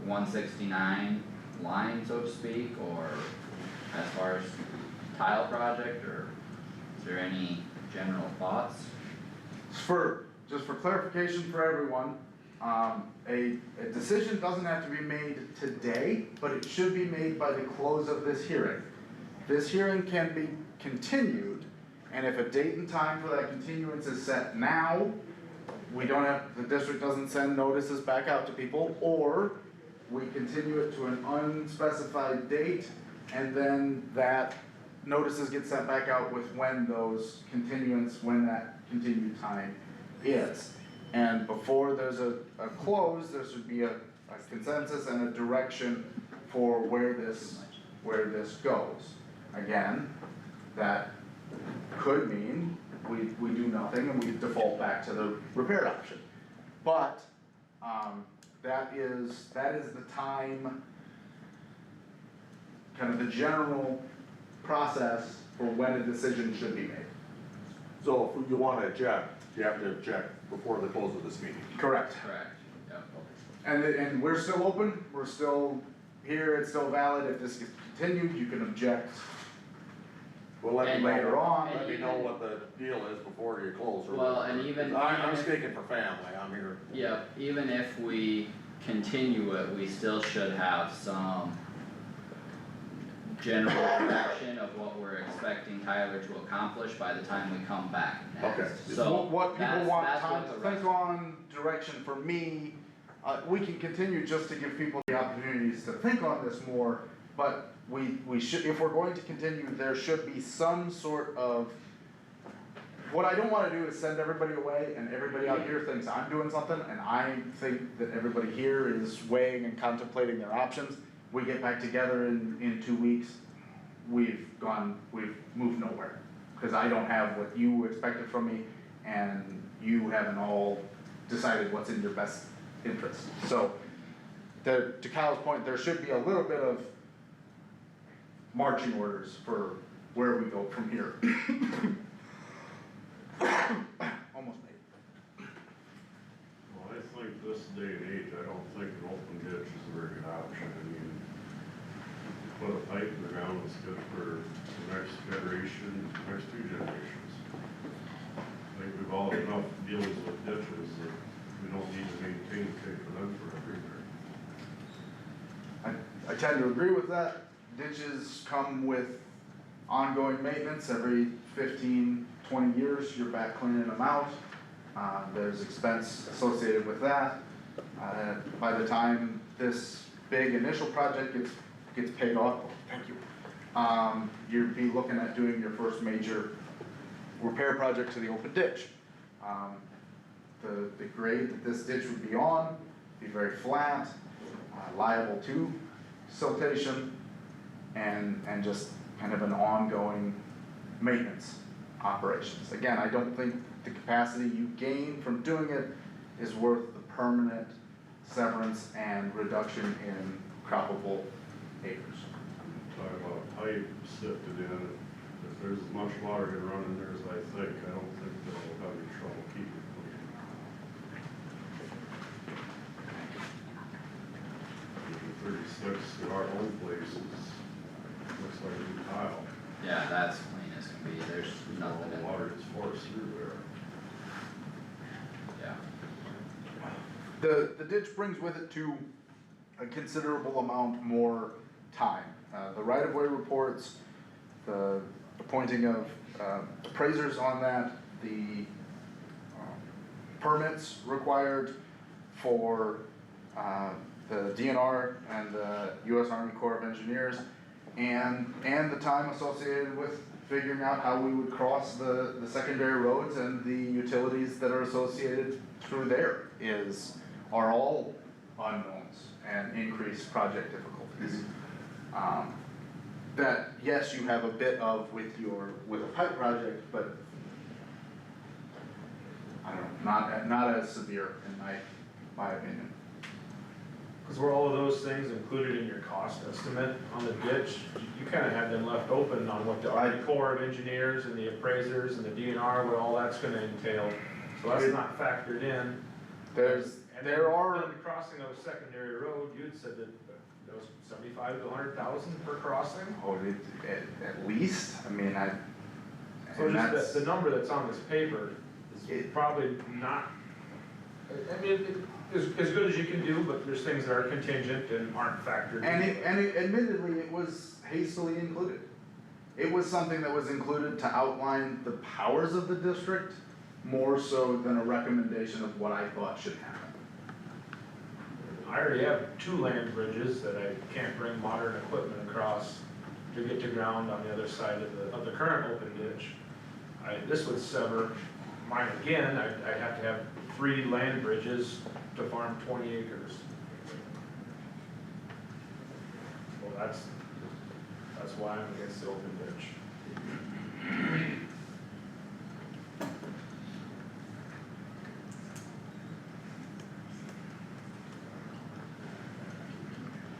169 line, so to speak, or as far as tile project, or is there any general thoughts? Just for clarification for everyone, a decision doesn't have to be made today, but it should be made by the close of this hearing. This hearing can be continued, and if a date and time for that continuance is set now, the district doesn't send notices back out to people, or we continue it to an unspecified date, and then that notices get sent back out with when that continued time is. And before there's a close, there should be a consensus and a direction for where this goes. Again, that could mean we do nothing and we default back to the repair option. But, that is the time, kind of the general process for when a decision should be made. So if you wanna object, you have to object before the close of this meeting. Correct. Correct, yep. And we're still open, we're still here, it's still valid, if this gets continued, you can object. Well, let And- me later know, on, let me know what the deal is before you close or Well, whatever. and even- I'm even if- speaking for family, I'm here. Yeah, even if we continue it, we still should have some general direction of what we're expecting Tyler to accomplish by the time we come back Okay. next. So What people that's- want that's time what to the think rest- on, direction for me, we can continue just to give people the opportunities to think on this more, but we should, if we're going to continue, there should be some sort of, what I don't wanna do is send everybody away and everybody out here thinks I'm doing something, and I think that everybody here is weighing and contemplating their options. We get back together in 2 weeks, we've moved nowhere. Cause I don't have what you expected from me, and you haven't all decided what's in your best interest. So, to Kyle's point, there should be a little bit of marching orders for where we go from here. Almost made. Well, I think this day and age, I don't think an open ditch is a very good option. I mean, put a pipe in the ground that's good for the next generation, next 2 generations. I think we've all had enough dealings with ditches that we don't need to maintain tape for them forever either. I tend to agree with that. Ditches come with ongoing maintenance. Every 15, 20 years, you're back cleaning them out. There's expense associated with that. By the time this big initial project gets paid off, thank you, you'd be looking at doing your first major repair project to the open ditch. The grade that this ditch would be on, be very flat, liable to siltation, and just kind of an ongoing maintenance operations. Again, I don't think the capacity you gain from doing it is worth the permanent severance and reduction in croppable acres. Talk about pipe sifted in, if there's as much water gonna run in there as I think, I don't think they'll have any trouble keeping it clean. 36 at our own place looks like a new tile. Yeah, that's clean as can be, there's All nothing the in water there, is forced through there. yeah. The ditch brings with it too a considerable amount more time. The right-of-way reports, the appointing of appraisers on that, the permits required for the DNR and the US Army Corps of Engineers, and the time associated with figuring out how we would cross the secondary roads and the utilities that are associated through there are all unknowns and increase project difficulties. That, yes, you have a bit of with a pipe project, but I don't know, not as severe in my opinion. Cause were all of those things included in your cost estimate on the ditch? You kinda had them left open on what the Army Corps of Engineers and the appraisers and the DNR, what all that's gonna entail. So that's not factored in. There are. The crossing of a secondary road, you had said that was 75 to 100,000 per crossing? Oh, at least, I mean, So and that's, just the number that's on this paper is probably not, I mean, it is as good as you can do, but there's things that are contingent and aren't factored in. and admittedly, it was hastily included. It was something that was included to outline the powers of the district, more so than a recommendation of what I thought should happen. I already have 2 land bridges that I can't bring modern equipment across to get to ground on the other side of the current open ditch. This would sever mine again, I'd have to have 3 land bridges to farm 20 acres. Well, that's why I'm against the open ditch.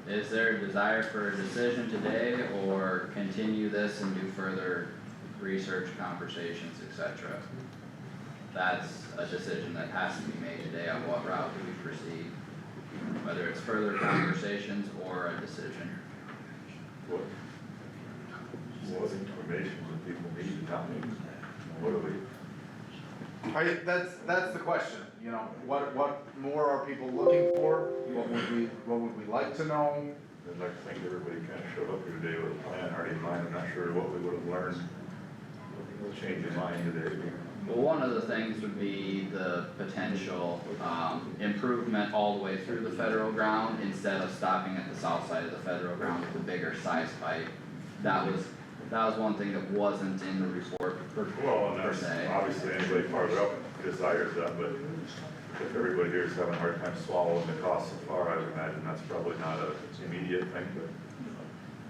Is there a desire for a decision today, or continue this and do further research, conversations, etc.? That's a decision that has to be made today on what route do we proceed. whether it's further conversations or a decision. What information do people need to tell me? What do we? That's the question, you know, what more are people looking for? What would we like to know? I'd like to think everybody kind of showed up here today with a plan already in mind. I'm not sure what we would have learned. Change in mind today. Well, one of the things would be the potential, improvement all the way through the federal ground instead of stopping at the south side of the federal ground with a bigger size pipe. That was one thing that wasn't in the report Well, and per that's se. obviously anybody farther up desires that, but if everybody here is having a hard time swallowing the cost so far, I would imagine that's probably not an immediate thing,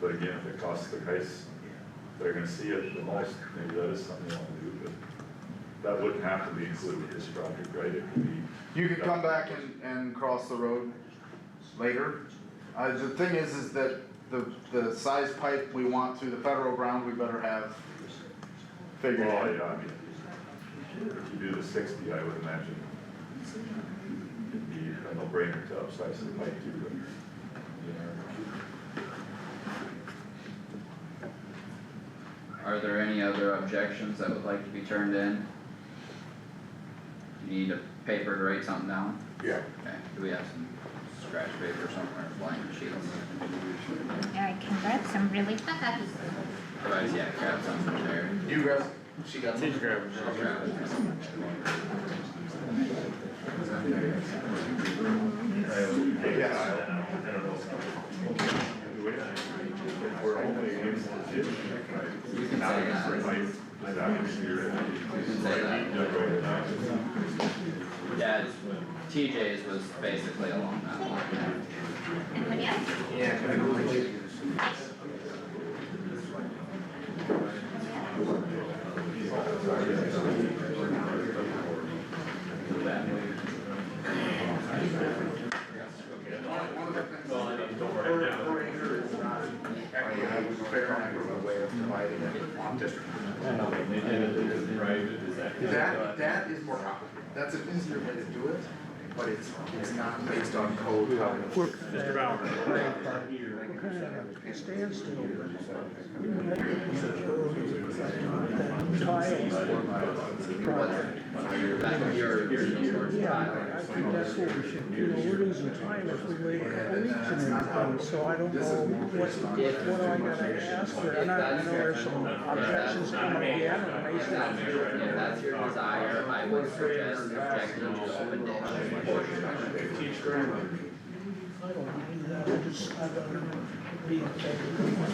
but again, if it costs the guys, they're gonna see it the most, maybe that is something you want to do, but that wouldn't have to be included with this project, right? It could be. You could come back and cross the road later. The thing is that the size pipe we want through the federal ground, we better have figured Well, out. yeah, I mean, if you do the 60, I would imagine it'd be a no-brainer to upsize the pipe too, but, Are there any other objections that would like to be turned in? Do you need a paper to write something down? Yeah. Okay, do we have some scratch paper somewhere, blank sheets? I can grab some really fast. Otherwise, yeah, grab some from there. You guys, she got some. I'll grab it. Yes. we're only against the ditch, right? You can Not say against that. the pipe. Is that what you're? You can say that. Yeah, TJ's was basically along that line. Anybody else? That is more complicated. That's an easier way to do it, but it's not based on code. Mr. Bauer. Standstill. Your Yeah, I think that's what we should, we're losing time if we wait a couple weeks and everything, so I don't know what do I gotta ask for, and I know there's some objections coming again, and I say, If that's your desire, I would suggest objecting to the open ditch. I don't do that, I'd rather be in favor of my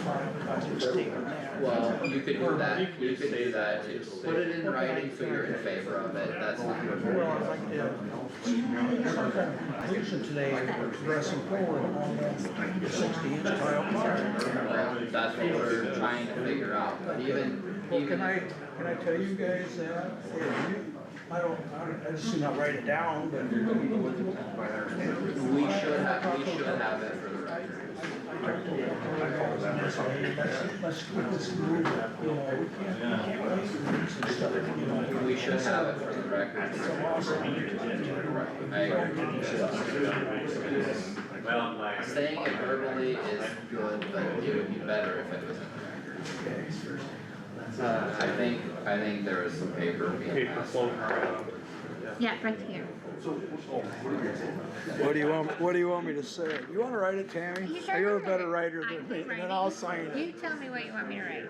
project statement there. Well, you could do that, you could do that too. Put it in writing so you're in favor of it, that's fine. Well, I'd like to, some kind of conclusion today, progressing forward on the 60-inch tile project. Well, that's what we're trying to figure out, but even. Well, can I tell you guys that, I just do not write it down, but. We should have it for the record. Let's keep this moving, you know, we can't wait for weeks and stuff, you know. We should have it for the record. It's a loss of I agree. Saying it verbally is good, but it would be better if it was in the record. I think there is some paper being passed around. Yeah, right here. What do you want me to say? You wanna write it, Tammy? You sure You're a can better write writer it. than I me, can and then write I'll it. sign it. You tell me what you want me to write.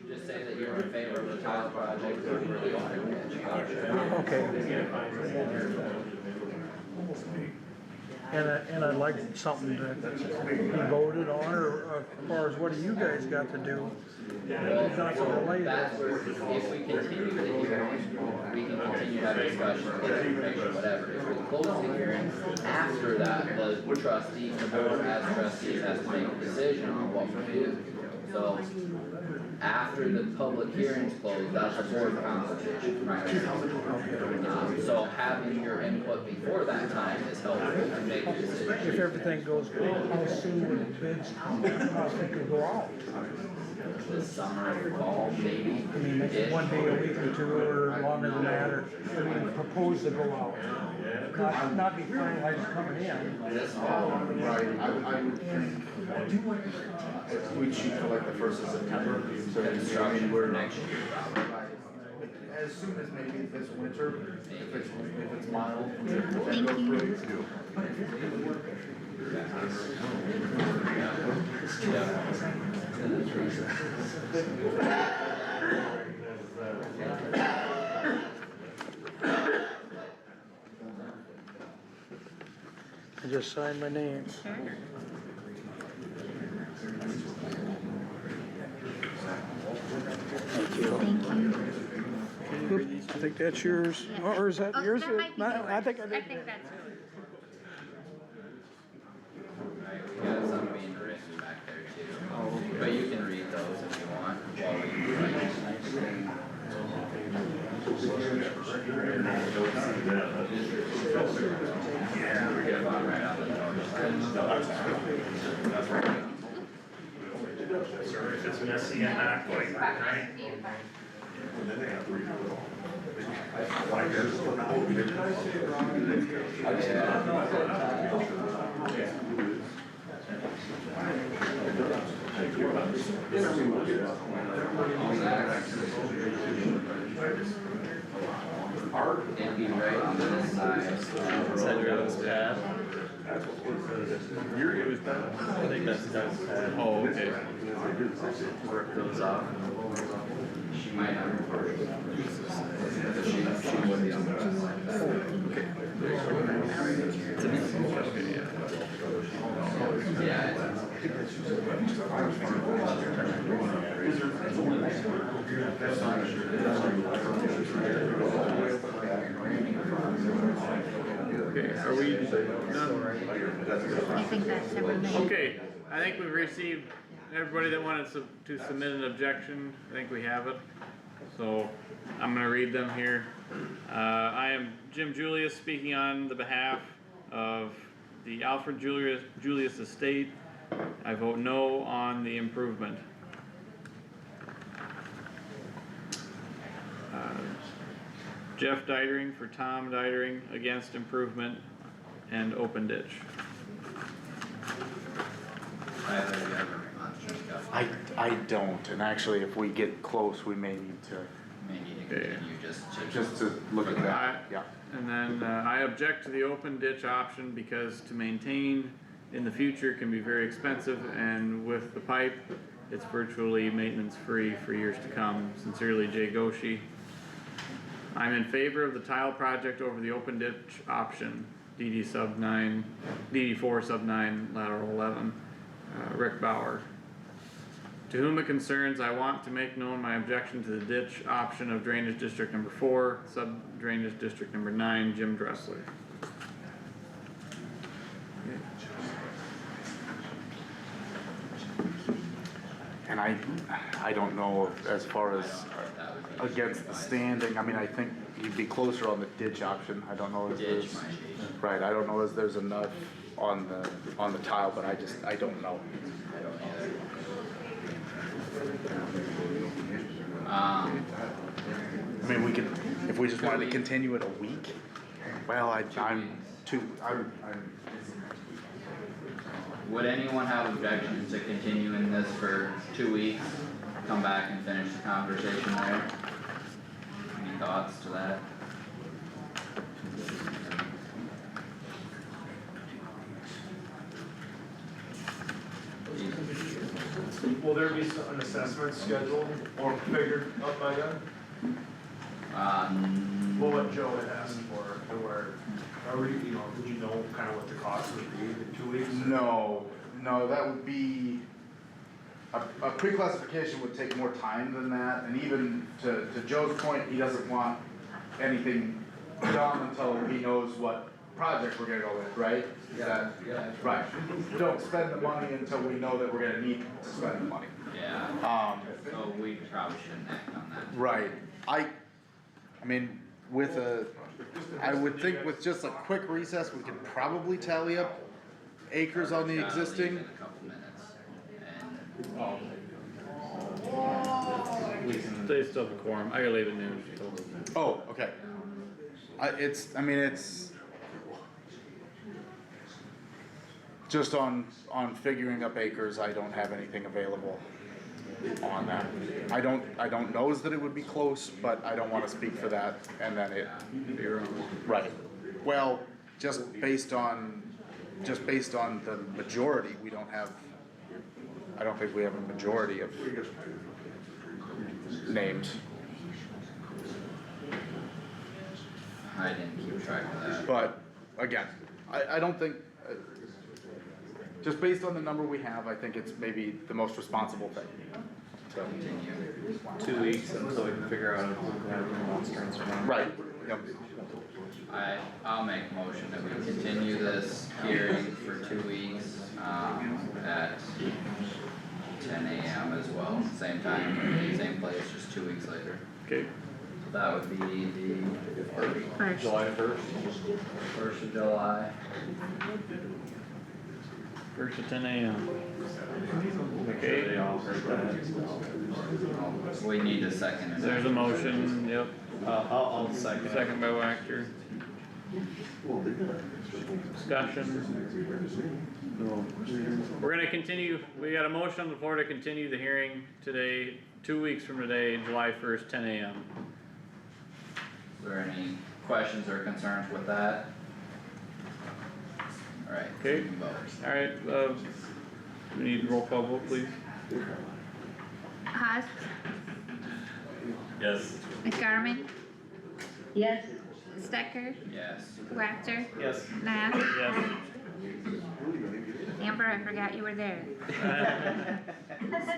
Just say that you're in favor of the tile project or for the open ditch. Okay. And I'd like something to be voted on, or as far as what do you guys got to do? Not to delay That's where, if we continue the hearing, we can continue to have discussion, get information, whatever. If we close the hearing, after that, the trustee, the board as trustees has to make a decision on what we do. So, after the public hearing's closed, that's a board consultation, right? So having your input before that time is helpful to make a decision. If everything goes well, how soon would the bids, how think it'll go out? this summer, fall, maybe. I mean, maybe one day a week or two or longer than that, or, I mean, propose to go out. Not be finalized coming in. This fall, Right, I would think we'd shoot for like the first of September, so I mean, construction we're. for next year, probably. As soon as maybe this winter, if it's mild. Thank you. I just signed my name. Sure. Thank you. Oop, I think that's yours, or is that Oh, yours? that might be No, yours. I think I I did. think that's yours. Right, we got some being written back there too. But you can read those if you want, while we write. Right on the north side. It's messy and not quite right. It'd be right on this side. Cedric's pad. I think that's Doug's pad. Oh, okay. Work those off. She might have reported. She would be on the west side. Yeah. Okay, are we done? I think that's everything. Okay, I think we've received everybody that wanted to submit an objection, I think we have it. So, I'm gonna read them here. I am Jim Julius, speaking on the behalf of the Alfred Julius Estate. I vote no on the improvement. Jeff Dietering for Tom Dietering against improvement and open ditch. I don't, and actually, if we get close, we may need to, May need to continue just to look at that, yeah. And then, I object to the open ditch option because to maintain in the future can be very expensive, and with the pipe, it's virtually maintenance free for years to come. Sincerely, Jay Goshi. I'm in favor of the tile project over the open ditch option, DD sub 9, DD4 sub 9, lateral 11, Rick Bauer. To whom it concerns, I want to make known my objection to the ditch option of drainage district number 4, sub drainage district number 9, Jim Dressler. And I don't know as far as against the standing, I mean, I think you'd be closer on the ditch option, I don't know if Ditch there's, might be. right, I don't know if there's enough on the tile, but I don't know. I don't either. I mean, we could, if we just wanted to continue it a week, well, I'm Would anyone have objections to continuing this for 2 weeks? Come back and finish the conversation there? Any thoughts to that? Will there be an assessment scheduled or figured out by then? Well, what Joe had asked for, to where, did you know kind of what the cost would be in 2 weeks? No, that would be, a pre-classification would take more time than that, and even to Joe's point, he doesn't want anything done until he knows what project we're gonna go with, right? Yeah. Right, don't spend the money until we know that we're gonna need to spend the money. Yeah, so we probably shouldn't act on that. Right, I mean, I would think with just a quick recess, we could probably tally up acres on the Gotta leave existing. in a couple minutes. They still have a quorum, I gotta leave at noon, so. Oh, okay. I mean, it's just on figuring up acres, I don't have anything available on that. I don't knows that it would be close, but I don't wanna speak for that, and then it, right. Well, just based on the majority, we don't have, I don't think we have a majority of names. I didn't keep track of that. But, again, I don't think, just based on the number we have, I think it's maybe the most responsible thing. So, 2 weeks until we can figure out if we have any monsters or not. right, yep. I'll make a motion that we continue this hearing for 2 weeks, at 10 AM as well, same time, same place, just 2 weeks later. Okay, So that would be the First. July 1st. 1st of July. 1st at 10 AM. Okay, We need a second. and there's a motion, yep. I'll second. Second by Wactor. Discussion. We're gonna continue, we got a motion on the floor to continue the hearing today, 2 weeks from today, July 1st, 10 AM. Is there any questions or concerns with that? Alright. Okay. we can vote. Alright, we need roll call vote, please. Haas, Yes. McGarmin, Yes. Stecker, Yes. Wactor, Yes. Nath, Yes. Amber, I forgot you were there.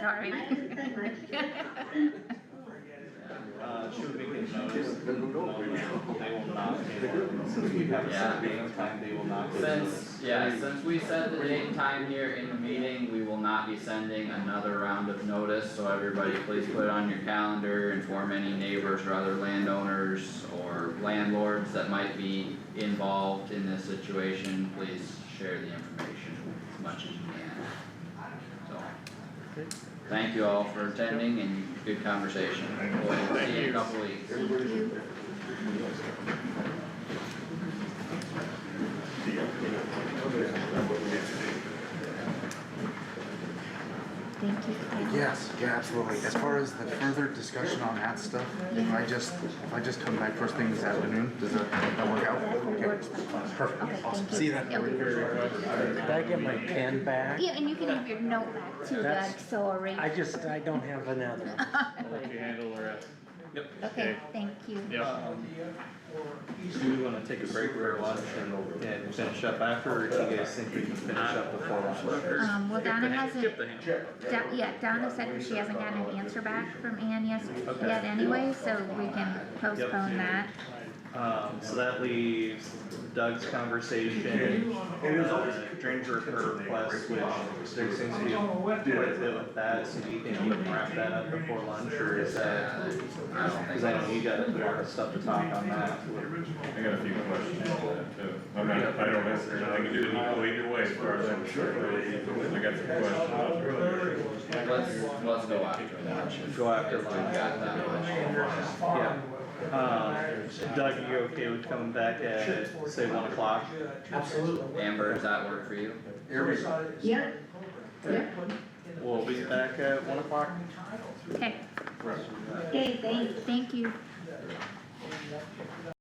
Sorry. Should we get notice? They will not, since we have a set date and time, they will not. Since we set the date and time here in the meeting, we will not be sending another round of notice, so everybody please put it on your calendar, inform any neighbors or other landowners or landlords that might be involved in this situation, please share the information as much as you can. So, thank you all for attending and good conversation. We'll see you in a couple weeks. Thank you. Thank you. Yes, yeah, absolutely. As far as the further discussion on that stuff, if I just come back first thing this afternoon, does that work out? Okay. Works fine. Perfect, Okay, awesome. thank you. See you then. Yep. Could I get my pen back? Yeah, and you can have your note back too, Doug, That's- sorry. I don't have another. I'll let you handle the rest. Okay, thank you. Yep. Do we wanna take a break for lunch and finish up after, or do you guys think we can finish up before lunch? Well, Donna hasn't, Skip the hand. yeah, Donna said she hasn't gotten an answer back from Ann yet anyway, so we can postpone that. So that leaves Doug's conversation, drainage request, which there seems to be quite a bit with that, so do you think we can wrap that up before lunch, or is that? I don't think Cause I know you got a lot of stuff to talk on that. I got a few questions on that too. I don't necessarily, I can do it either way as far as I'm concerned. I got some questions. Let's go after lunch. Go after If we've lunch. got that much. Yeah. Doug, you okay with coming back at, say, 1 o'clock? Absolutely. Amber, does that work for you? Yeah. We'll be back at 1 o'clock. Okay, Okay, thanks. thank you.